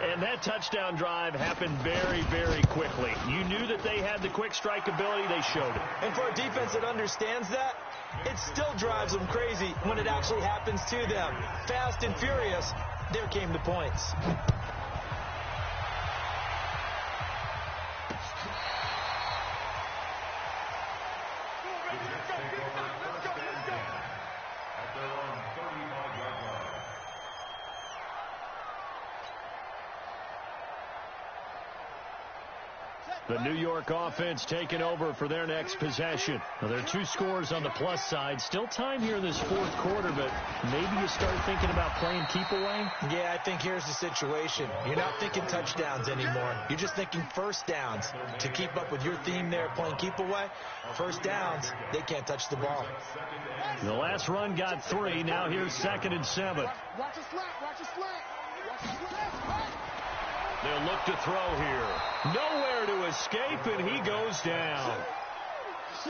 And that touchdown drive happened very, very quickly. You knew that they had the quick strike ability. They showed it. And for a defense that understands that, it still drives them crazy when it actually happens to them. Fast and furious, there came the points. The New York offense taking over for their next possession. Now, there are 2 scores on the plus side. Still time here in this fourth quarter, but maybe you start thinking about playing keep away? Yeah, I think here's the situation. You're not thinking touchdowns anymore. You're just thinking first downs. To keep up with your theme there, playing keep away, first downs, they can't touch the ball. The last run got 3. Now here's 2nd and 7. Watch the slant. Watch the slant. They'll look to throw here. Nowhere to escape, and he goes down.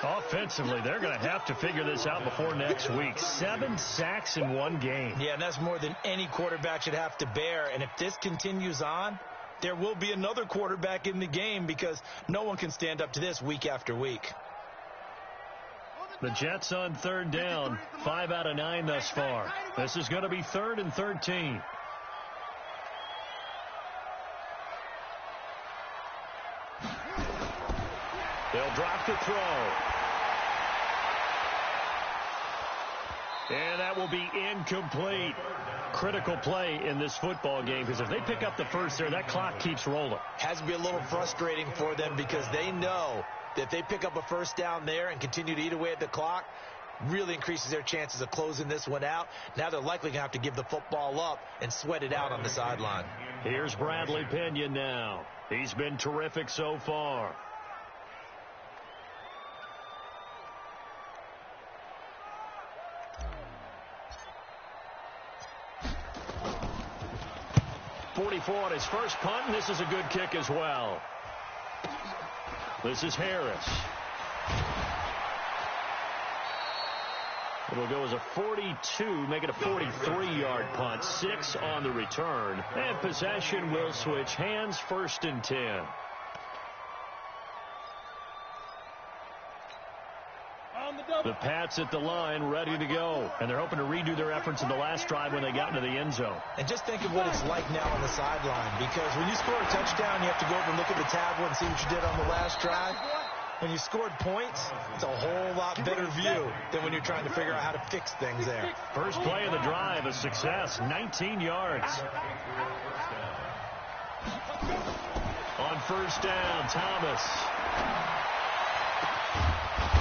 Offensively, they're going to have to figure this out before next week. 7 sacks in one game. Yeah, and that's more than any quarterback should have to bear. And if this continues on, there will be another quarterback in the game because no one can stand up to this week after week. The Jets on 3rd down. 5 out of 9 thus far. This is going to be 3rd and 13. They'll drop the throw. And that will be incomplete. Critical play in this football game because if they pick up the first there, that clock keeps rolling. Has to be a little frustrating for them because they know that if they pick up a first down there and continue to eat away at the clock, really increases their chances of closing this one out. Now they're likely going to have to give the football up and sweat it out on the sideline. Here's Bradley Pinion now. He's been terrific so far. On his first punt, and this is a good kick as well. This is Harris. It'll go as a 42, make it a 43-yard punt. 6 on the return. And possession will switch hands, 1st and 10. The Pats at the line, ready to go. And they're hoping to redo their efforts in the last drive when they got into the end zone. And just think of what it's like now on the sideline. Because when you score a touchdown, you have to go over and look at the tablet and see what you did on the last drive. when you scored points, it's a whole lot better view than when you're trying to figure out how to fix things there. First play of the drive, a success, 19 yards. On first down, Thomas.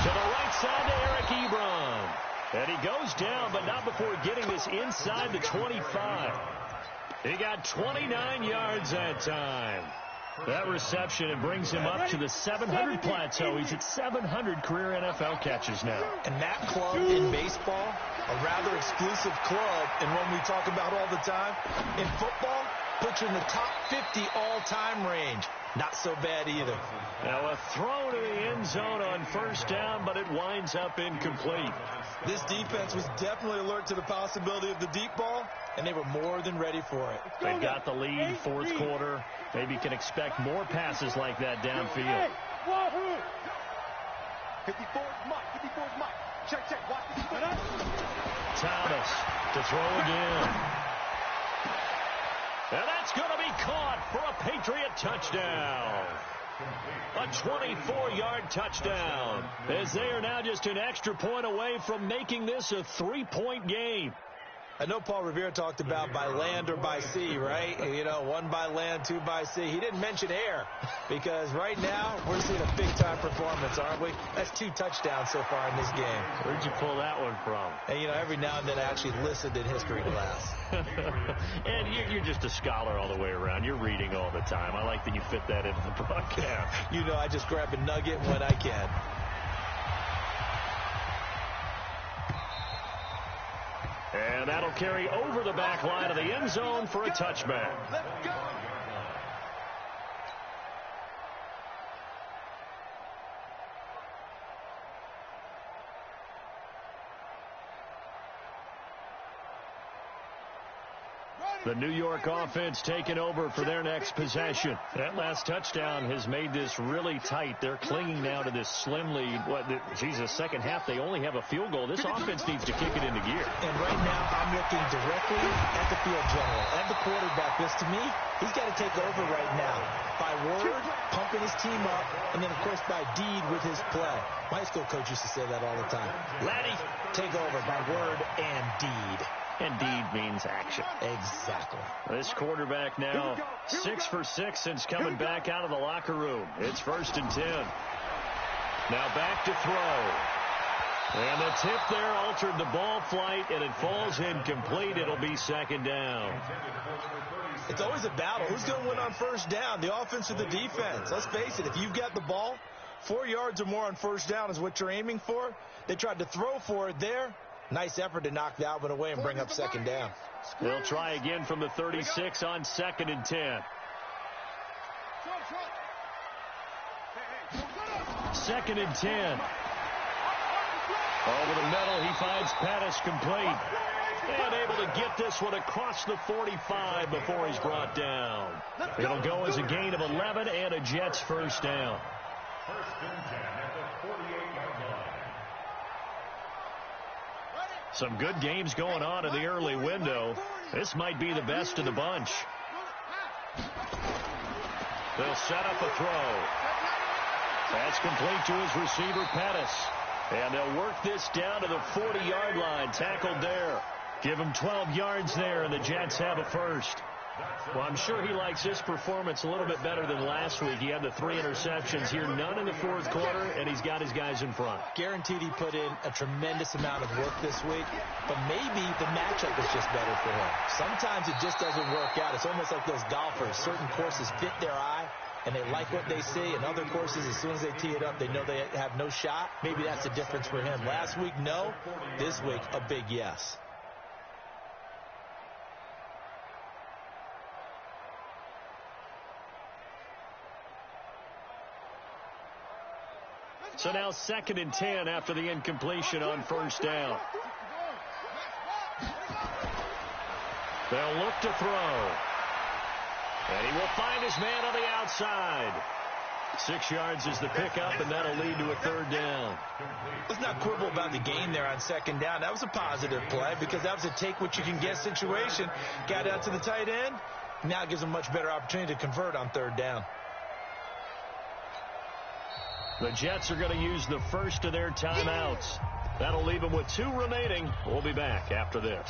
To the right side to Eric Ebron. And he goes down, but not before getting this inside the 25. He got 29 yards that time. That reception, it brings him up to the 700 plateau. He's at 700 career NFL catches now. And that club in baseball, a rather exclusive club, and one we talk about all the time. In football, puts you in the top 50 all-time range. Not so bad either. Now a throw to the end zone on first down, but it winds up incomplete. This defense was definitely alert to the possibility of the deep ball, and they were more than ready for it. They've got the lead, fourth quarter. Maybe can expect more passes like that downfield. 54's Mike. 54's Mike. Check. Watch this. Thomas to throw again. And that's going to be caught for a Patriot touchdown. A 24-yard touchdown, as they are now just an extra point away from making this a 3-point game. I know Paul Revere talked about by land or by sea, right? You know, one by land, two by sea. He didn't mention air because right now we're seeing a big-time performance, aren't we? That's 2 touchdowns so far in this game. Where'd you pull that one from? And, you know, every now and then I actually listened in history class. And you're just a scholar all the way around. You're reading all the time. I like that you fit that into the broadcast. You know, I just grab a nugget when I can. And that'll carry over the back line of the end zone for a touchback. Let's go. The New York offense taking over for their next possession. That last touchdown has made this really tight. They're clinging now to this slim lead. Second half, they only have a field goal. This offense needs to kick it into gear. And right now, I'm looking directly at the field general and the quarterback. Because to me, he's got to take over right now. By word, pumping his team up, and then, of course, by deed with his play. My school coach used to say that all the time. Laddie, take over by word and deed. And deed means action. Exactly. This quarterback now 6 for 6 since coming back out of the locker room. It's 1st and 10. Now back to throw. And the tip there altered the ball flight, and it falls incomplete. It'll be 2nd down. It's always a battle. Who's going to win on first down, the offense or the defense? Let's face it, if you've got the ball, 4 yards or more on first down is what you're aiming for. They tried to throw for it there. Nice effort to knock that one away and bring up 2nd down. They'll try again from the 36 on 2nd and 10. 2nd and 10. Over the middle, he finds Pettis complete. And able to get this one across the 45 before he's brought down. It'll go as a gain of 11 and a Jets first down. 1st and 10 at the 48-yard line. Some good games going on in the early window. This might be the best of the bunch. They'll set up a throw. That's complete to his receiver, Pettis. And they'll work this down to the 40-yard line. Tackled there. Give him 12 yards there, and the Jets have a first. Well, I'm sure he likes this performance a little bit better than last week. He had the 3 interceptions here, none in the 4th quarter, and he's got his guys in front. Guaranteed he put in a tremendous amount of work this week, but maybe the matchup is just better for him. Sometimes it just doesn't work out. It's almost like those golfers. Certain courses fit their eye, and they like what they see, and other courses, as soon as they tee it up, they know they have no shot. Maybe that's the difference for him. Last week, no. This week, a big yes. So now 2nd and 10 after the incompletion on first down. They'll look to throw. And he will find his man on the outside. 6 yards is the pickup, and that'll lead to a 3rd down. Let's not quibble about the gain there on 2nd down. That was a positive play because that was a take-what-you-can-get situation. Got out to the tight end. Now it gives them a much better opportunity to convert on 3rd down. The Jets are going to use the first of their timeouts. That'll leave them with 2 remaining. We'll be back after this.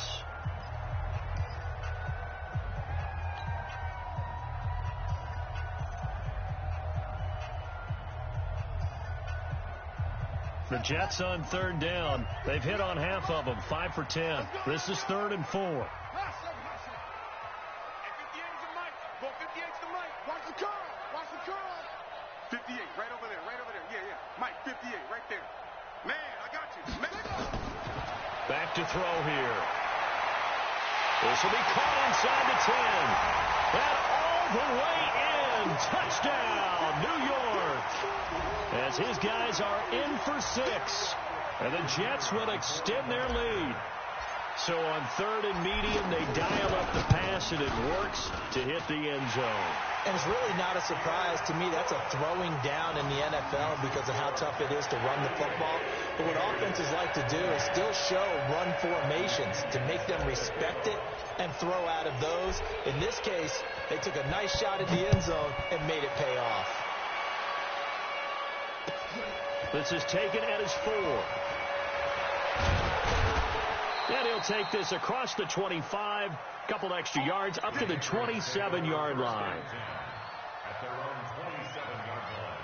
The Jets on 3rd down. They've hit on half of them, 5 for 10. This is 3rd and 4. Hey, 58's the Mike. Ball 58's the Mike. Watch the curl. Watch the curl. 58, right over there, right over there. Yeah, yeah. Mike, 58, right there. Man, I got you. Back to throw here. This will be caught inside the 10. And all the way in. Touchdown, New York. As his guys are in for 6. And the Jets will extend their lead. So on 3rd and medium, they dial up the pass, and it works to hit the end zone. And it's really not a surprise to me. That's a throwing down in the NFL because of how tough it is to run the football. But what offenses like to do is still show run formations to make them respect it and throw out of those. In this case, they took a nice shot at the end zone and made it pay off. This is taken at his 4. And he'll take this across the 25, couple extra yards, up to the 27-yard line. At their own 27-yard line.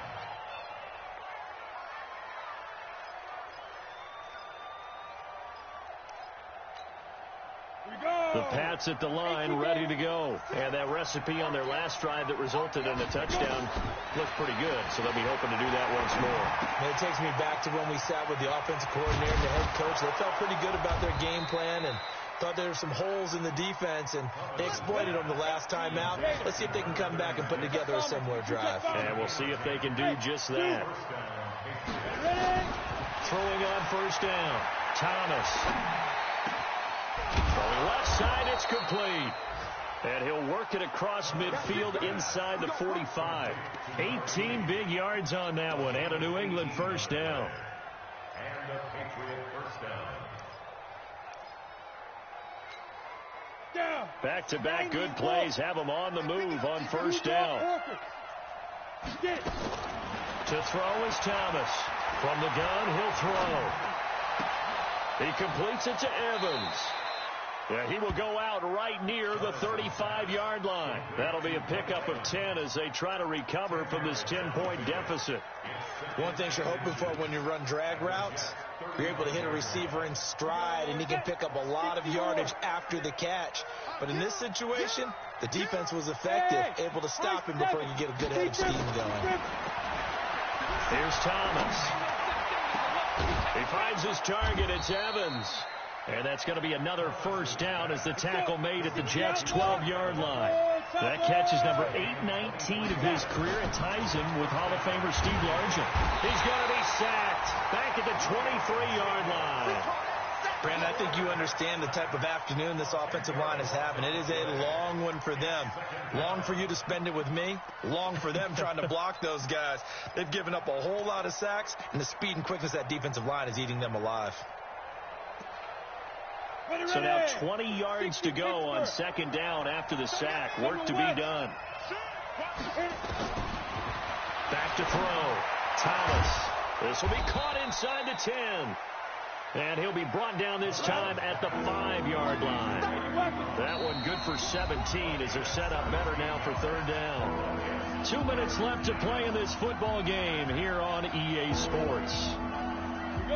The Pats at the line, ready to go. And that recipe on their last drive that resulted in a touchdown looks pretty good, so they'll be hoping to do that once more. And it takes me back to when we sat with the offensive coordinator and the head coach. They felt pretty good about their game plan and thought there were some holes in the defense, and they exploited them the last time out. Let's see if they can come back and put together a similar drive. And we'll see if they can do just that. Throwing on 1st down. Thomas. Throwing left side, it's complete. And he'll work it across midfield inside the 45. 18 big yards on that one, and a New England 1st down. And a Patriot 1st down. Back-to-back good plays have them on the move on 1st down. To throw is Thomas. From the gun, he'll throw. He completes it to Evans. Yeah, he will go out right near the 35-yard line. That'll be a pickup of 10 as they try to recover from this 10-point deficit. One thing you're hoping for when you run drag routes, you're able to hit a receiver in stride, and he can pick up a lot of yardage after the catch. But in this situation, the defense was effective, able to stop him before you get a good head of steam going. Here's Thomas. He finds his target. It's Evans. And that's going to be another 1st down as the tackle made at the Jets' 12-yard line. That catch is number 819 of his career and ties him with Hall of Famer Steve Largent. He's going to be sacked back at the 23-yard line. Brandon, I think you understand the type of afternoon this offensive line is having. It is a long one for them. Long for you to spend it with me. Long for them trying to block those guys. They've given up a whole lot of sacks, and the speed and quickness of that defensive line is eating them alive. So now 20 yards to go on 2nd down after the sack. Work to be done. Back to throw. Thomas. This will be caught inside the 10. And he'll be brought down this time at the 5-yard line. That one good for 17 as they're set up better now for 3rd down. 2 minutes left to play in this football game here on EA Sports.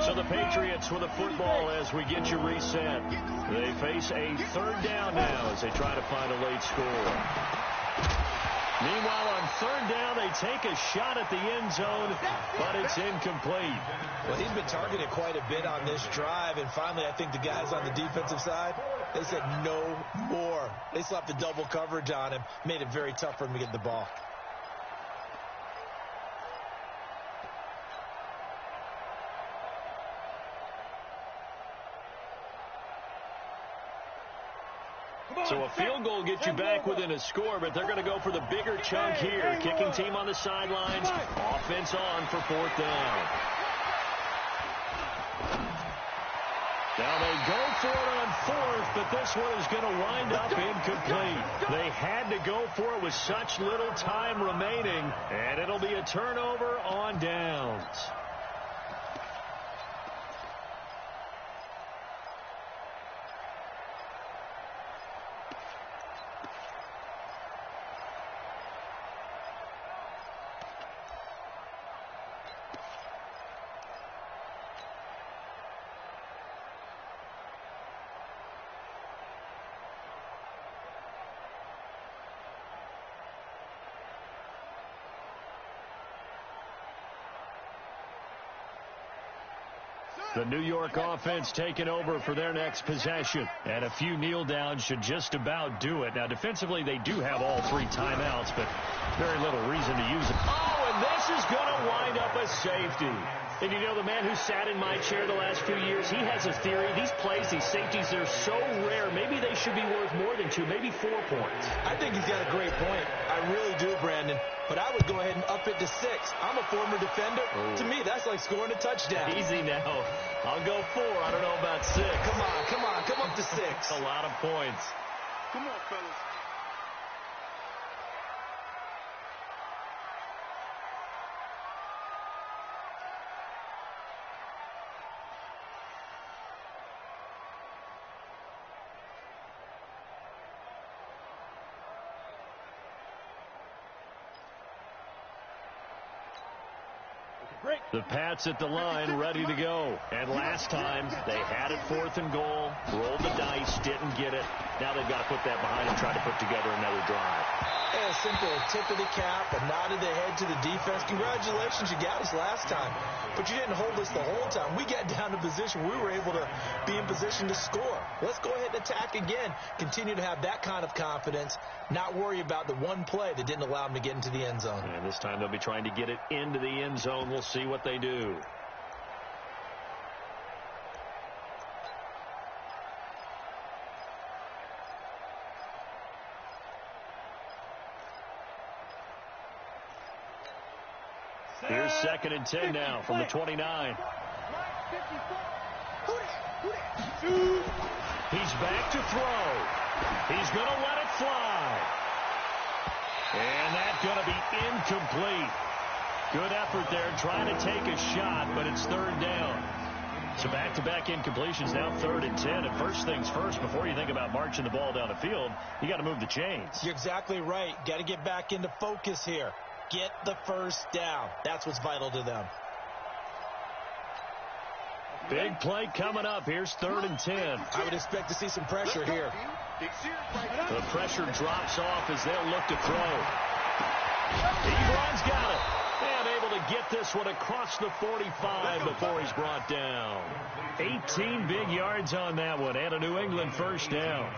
So the Patriots with the football as we get you reset. They face a 3rd down now as they try to find a late score. Meanwhile, on 3rd down, they take a shot at the end zone, but it's incomplete. Well, he's been targeted quite a bit on this drive, and finally I think the guys on the defensive side, they said no more. They slapped the double coverage on him, made it very tough for him to get the ball. So a field goal gets you back within a score, but they're going to go for the bigger chunk here. Kicking team on the sidelines. Offense on for 4th down. Now they go for it on 4th, but this one is going to wind up incomplete. They had to go for it with such little time remaining, and it'll be a turnover on downs. The New York offense taking over for their next possession. And a few kneel downs should just about do it. Now, defensively, they do have all 3 timeouts, but very little reason to use them. Oh, and this is going to wind up a safety. And you know, the man who sat in my chair the last few years, he has a theory. These plays, these safeties, they're so rare. Maybe they should be worth more than 2, maybe 4 points. I think he's got a great point. I really do, Brandon. But I would go ahead and up it to 6. I'm a former defender. Oh. To me, that's like scoring a touchdown. Easy now. I'll go 4. I don't know about 6. Come up to 6. A lot of points. Come on, fellas. The Pats at the line, ready to go. And last time, they had it 4th and goal, rolled the dice, didn't get it. Now they've got to put that behind and try to put together another drive. Yeah, a simple tip of the cap, a nod of the head to the defense. Congratulations, you got us last time. But you didn't hold us the whole time. We got down to position. We were able to be in position to score. Let's go ahead and attack again. Continue to have that kind of confidence. Not worry about the one play that didn't allow them to get into the end zone. And this time they'll be trying to get it into the end zone. We'll see what they do. Here's 2nd and 10 now from the 29. He's back to throw. He's going to let it fly. And that's going to be incomplete. Good effort there trying to take a shot, but it's 3rd down. So back-to-back incompletions, now 3rd and 10. And first things first, before you think about marching the ball down the field, you got to move the chains. You're exactly right. Got to get back into focus here. Get the first down. That's what's vital to them. Big play coming up. Here's 3rd and 10. I would expect to see some pressure here. The pressure drops off as they'll look to throw. Ebron's got it. And able to get this one across the 45 before he's brought down. 18 big yards on that one and a New England first down.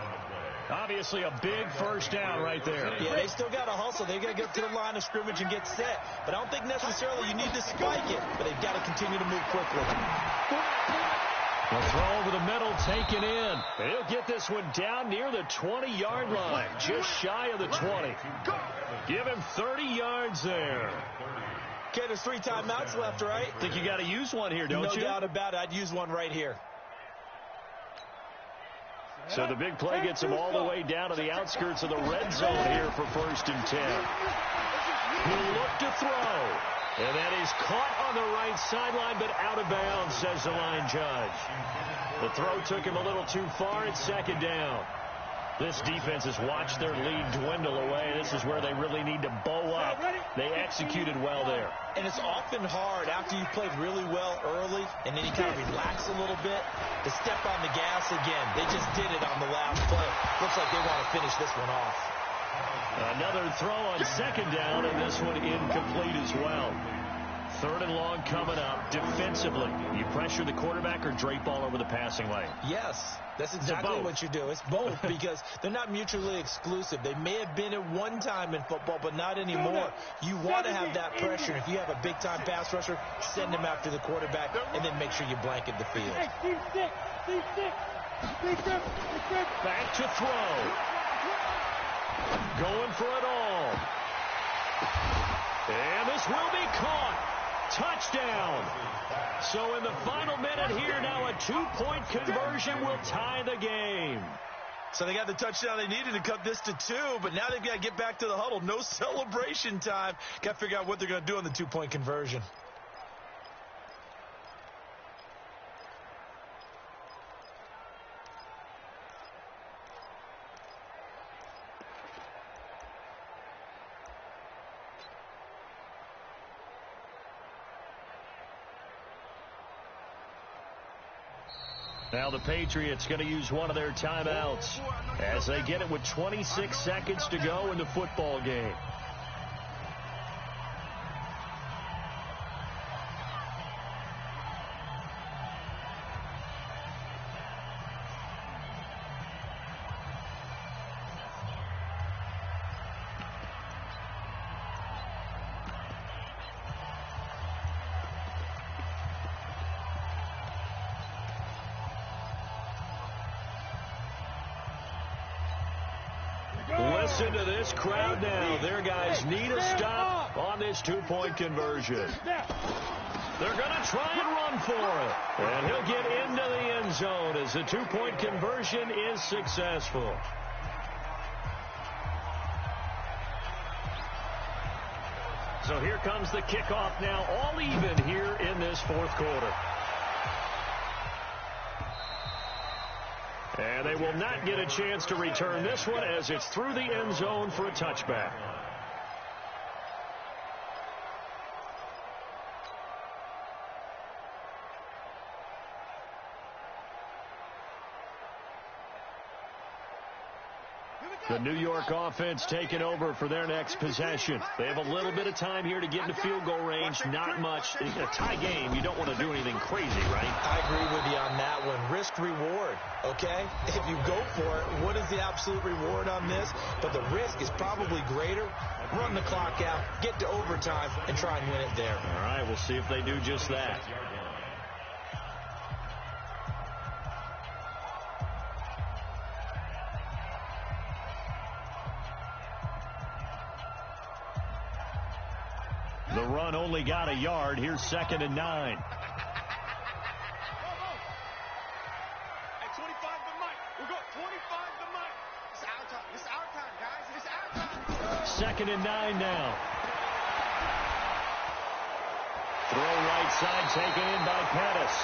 Obviously a big first down right there. Yeah, they still got to hustle. They got to get to the line of scrimmage and get set. But I don't think necessarily you need to spike it. But they've got to continue to move quickly. The throw over the middle taken in. He'll get this one down near the 20-yard line. Just shy of the 20. Give him 30 yards there. Okay, there's 3 timeouts left, right? Think you got to use one here, don't you? No doubt about it. I'd use one right here. So the big play gets him all the way down to the outskirts of the red zone here for 1st and 10. He'll look to throw. And that is caught on the right sideline, but out of bounds, says the line judge. The throw took him a little too far. It's 2nd down. This defense has watched their lead dwindle away. This is where they really need to bow up. They executed well there. And it's often hard after you've played really well early and then you kind of relax a little bit to step on the gas again. They just did it on the last play. Looks like they want to finish this one off. Another throw on 2nd down, and this one incomplete as well. 3rd and long coming up. Defensively, you pressure the quarterback or drape all over the passing lane? Yes, that's exactly what you do. It's both because they're not mutually exclusive. They may have been at one time in football, but not anymore. You want to have that pressure. If you have a big-time pass rusher, send him after the quarterback, and then make sure you blanket the field. Back to throw. Going for it all. And this will be caught. Touchdown. So in the final minute here, now a 2-point conversion will tie the game. So they got the touchdown they needed to cut this to 2, but now they've got to get back to the huddle. No celebration time. Got to figure out what they're going to do on the 2-point conversion. Now the Patriots going to use one of their timeouts as they get it with 26 seconds to go in the football game. Listen to this crowd now. Their guys need a stop on this 2-point conversion. They're going to try and run for it. And he'll get into the end zone as the 2-point conversion is successful. So here comes the kickoff now, all even here in this fourth quarter. And they will not get a chance to return this one as it's through the end zone for a touchback. The New York offense taking over for their next possession. They have a little bit of time here to get into field goal range. Not much. In a tie game, you don't want to do anything crazy, right? I agree with you on that one. Risk reward, okay? If you go for it, what is the absolute reward on this? But the risk is probably greater. Run the clock out, get to overtime, and try and win it there. All right, we'll see if they do just that. The run only got a yard. Here's 2nd and 9. Hey, 25 to Mike. We'll go 25 to Mike. It's our time. It's our time, guys. It's our time. 2nd and 9 now. Throw right side taken in by Pettis.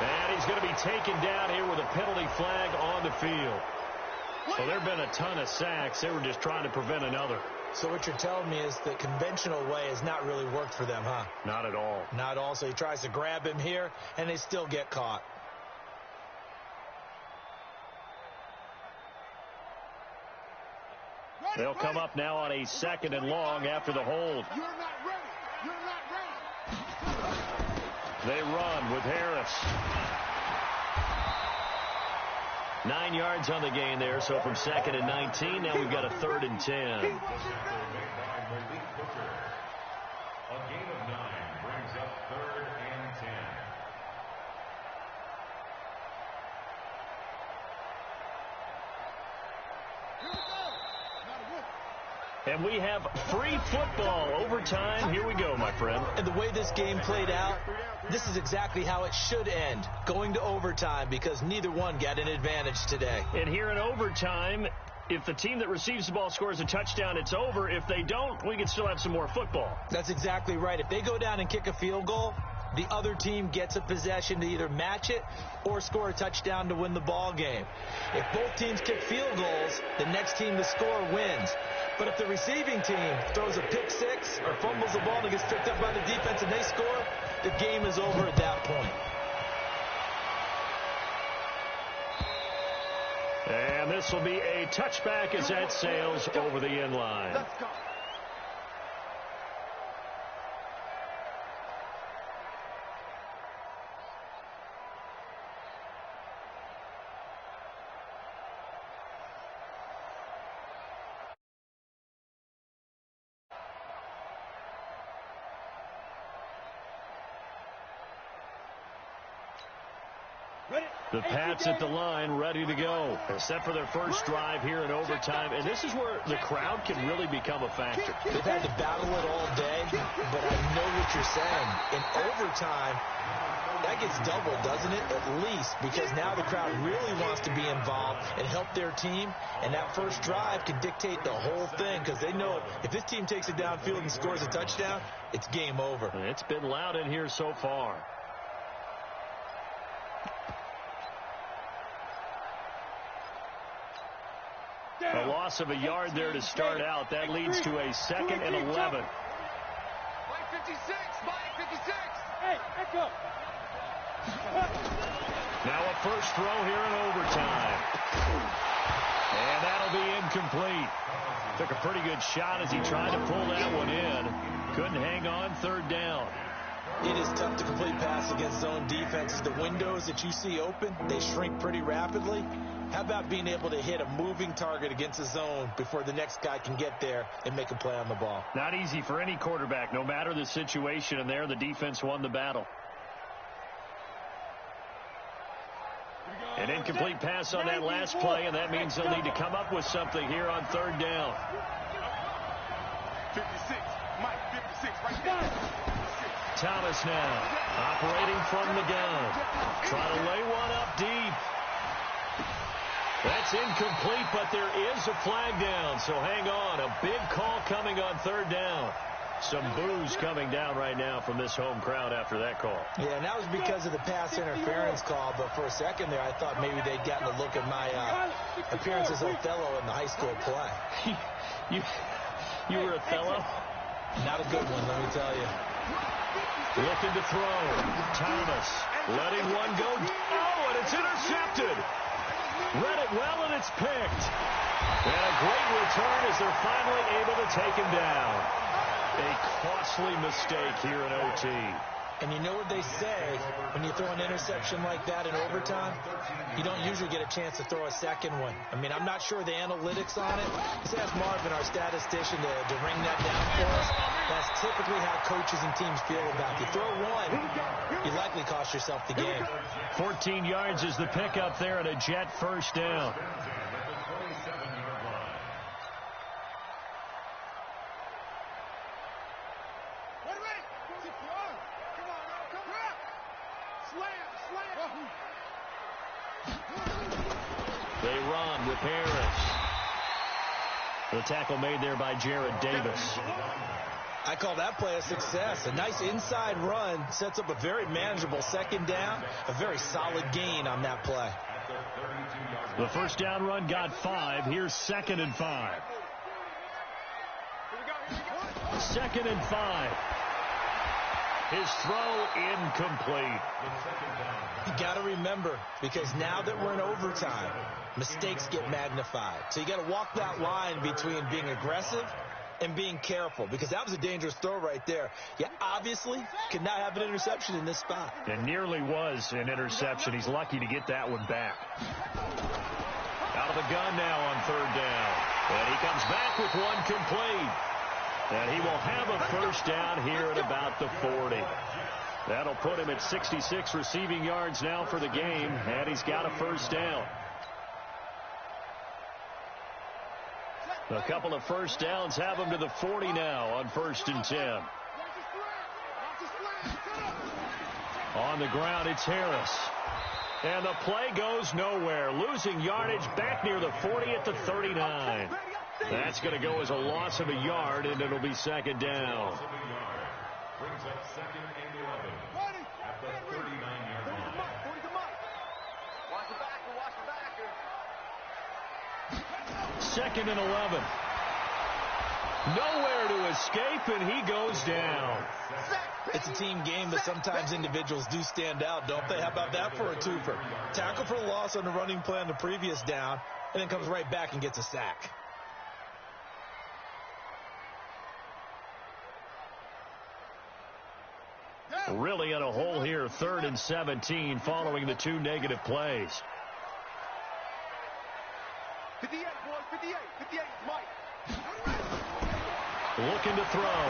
And he's going to be taken down here with a penalty flag on the field. Well, there have been a ton of sacks. They were just trying to prevent another. So what you're telling me is the conventional way has not really worked for them, huh? Not at all. Not all. So he tries to grab him here, and they still get caught. They'll come up now on a 2nd and long after the hold. You're not ready. You're not ready. They run with Harris. 9 yards on the gain there, so from 2nd and 19, now we've got a 3rd and 10. A gain of 9 brings up 3rd and 10. And we have free football overtime. Here we go, my friend. And the way this game played out, this is exactly how it should end, going to overtime, because neither one got an advantage today. And here in overtime, if the team that receives the ball scores a touchdown, it's over. If they don't, we can still have some more football. That's exactly right. If they go down and kick a field goal, the other team gets a possession to either match it or score a touchdown to win the ball game. If both teams kick field goals, the next team to score wins. But if the receiving team throws a pick six or fumbles the ball and gets picked up by the defense and they score, the game is over at that point. And this will be a touchback as that sails over the end line. Let's go. The Pats at the line, ready to go. Except for their first drive here in overtime. And this is where the crowd can really become a factor. They've had to battle it all day, but I know what you're saying. In overtime, that gets doubled, doesn't it? At least, because now the crowd really wants to be involved and help their team. And that first drive can dictate the whole thing, because they know if this team takes it downfield and scores a touchdown, it's game over. It's been loud in here so far. A loss of a yard there to start out. That leads to a 2nd and 11. Mike 56, Mike 56. Hey, let's go. Now a first throw here in overtime. And that'll be incomplete. Took a pretty good shot as he tried to pull that one in. Couldn't hang on, 3rd down. It is tough to complete pass against zone defenses. The windows that you see open, they shrink pretty rapidly. How about being able to hit a moving target against a zone before the next guy can get there and make a play on the ball? Not easy for any quarterback, no matter the situation, and there the defense won the battle. An incomplete pass on that last play, and that means they'll need to come up with something here on 3rd down. 56, Mike 56, right there. Thomas now, operating from the gun. Trying to lay one up deep. That's incomplete, but there is a flag down, so hang on. A big call coming on 3rd down. Some boos coming down right now from this home crowd after that call. Yeah, and that was because of the pass interference call, but for a second there, I thought maybe they'd gotten a look at my appearance as Othello in the high school play. You were Othello? Not a good one, let me tell you. Looking to throw. Thomas letting one go. Oh, and it's intercepted. Read it well, and it's picked. And a great return as they're finally able to take him down. A costly mistake here in OT. And you know what they say, when you throw an interception like that in overtime, you don't usually get a chance to throw a second one. I mean, I'm not sure the analytics on it. Let's ask Marvin, our statistician, to ring that down for us. That's typically how coaches and teams feel about it. You throw one, you likely cost yourself the game. 14 yards is the pickup there and a Jet first down. They run with Harris. The tackle made there by Jared Davis. I call that play a success. A nice inside run sets up a very manageable 2nd down. A very solid gain on that play. The first down run got 5. Here's 2nd and 5. 2nd and 5. His throw incomplete. You got to remember, because now that we're in overtime, mistakes get magnified. So you got to walk that line between being aggressive and being careful, because that was a dangerous throw right there. You obviously could not have an interception in this spot. It nearly was an interception. He's lucky to get that one back. Out of the gun now on 3rd down. And he comes back with one complete. And he will have a first down here at about the 40. That'll put him at 66 receiving yards now for the game, and he's got a first down. A couple of first downs have him to the 40 now on 1st and 10. On the ground, it's Harris. And the play goes nowhere. Losing yardage back near the 40 at the 39. That's going to go as a loss of a yard, and it'll be 2nd down. Brings up 2nd and 11 at the 39-yard line. Watch the backer. 2nd and 11. Nowhere to escape, and he goes down. It's a team game, but sometimes individuals do stand out, don't they? How about that for a twofer? Tackle for the loss on the running play on the previous down, and then comes right back and gets a sack. Really in a hole here, 3rd and 17 following the 2 negative plays. 58, boys, 58, 58, Mike. Looking to throw.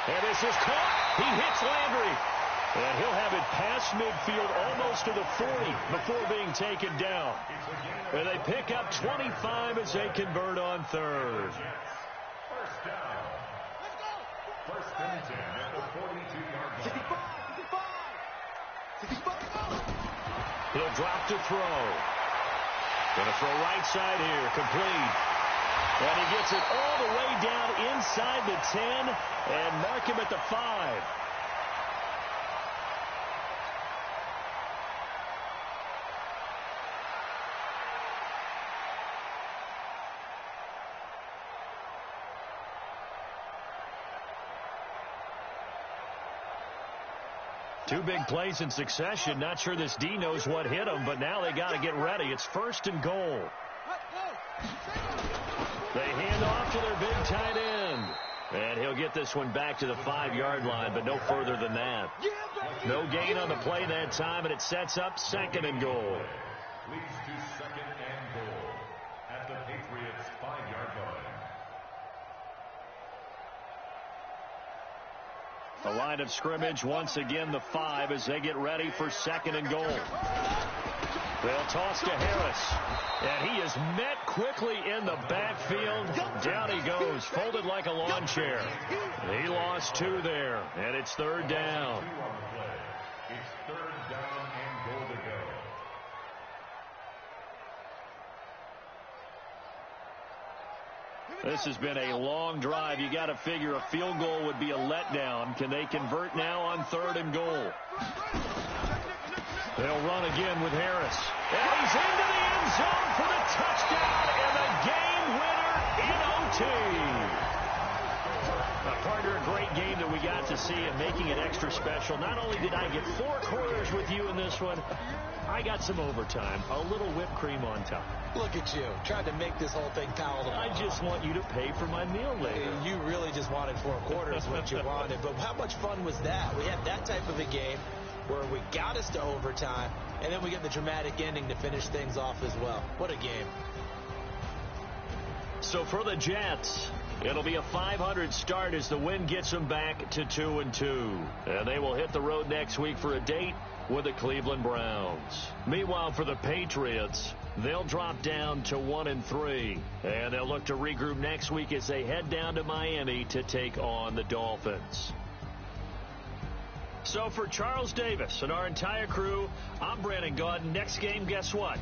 And this is caught. He hits Landry. And he'll have it past midfield, almost to the 40, before being taken down. And they pick up 25 as they convert on third. First down. First and 10 at the 42-yard line. 55. He'll drop to throw. Going to throw right side here, complete. And he gets it all the way down inside the 10 and mark him at the 5. Two big plays in succession. Not sure this D knows what hit him, but now they got to get ready. It's first and goal. They hand off to their big tight end. And he'll get this one back to the 5-yard line, but no further than that. No gain on the play that time, and it sets up second and goal. Leads to second and goal at the Patriots' 5-yard line. The line of scrimmage, once again, the 5 as they get ready for second and goal. They'll toss to Harris. And he is met quickly in the backfield. Down he goes, folded like a lawn chair. He lost 2 there, and it's third down. It's third down and goal to go. This has been a long drive. You got to figure a field goal would be a letdown. Can they convert now on third and goal? They'll run again with Harris. And he's into the end zone for the touchdown and the game winner in OT. Partner, a great game that we got to see and making it extra special. Not only did I get 4 quarters with you in this one, I got some overtime, a little whipped cream on top. Look at you, trying to make this whole thing palatable. I just want you to pay for my meal later. You really just wanted 4 quarters, what you wanted. But how much fun was that? We had that type of a game where we got us to overtime, and then we get the dramatic ending to finish things off as well. What a game. So for the Jets, it'll be a 500 start as the win gets them back to 2-2. And they will hit the road next week for a date with the Cleveland Browns. Meanwhile, for the Patriots, they'll drop down to 1-3. And they'll look to regroup next week as they head down to Miami to take on the Dolphins. So for Charles Davis and our entire crew, I'm Brandon Gaudin. Next game, guess what?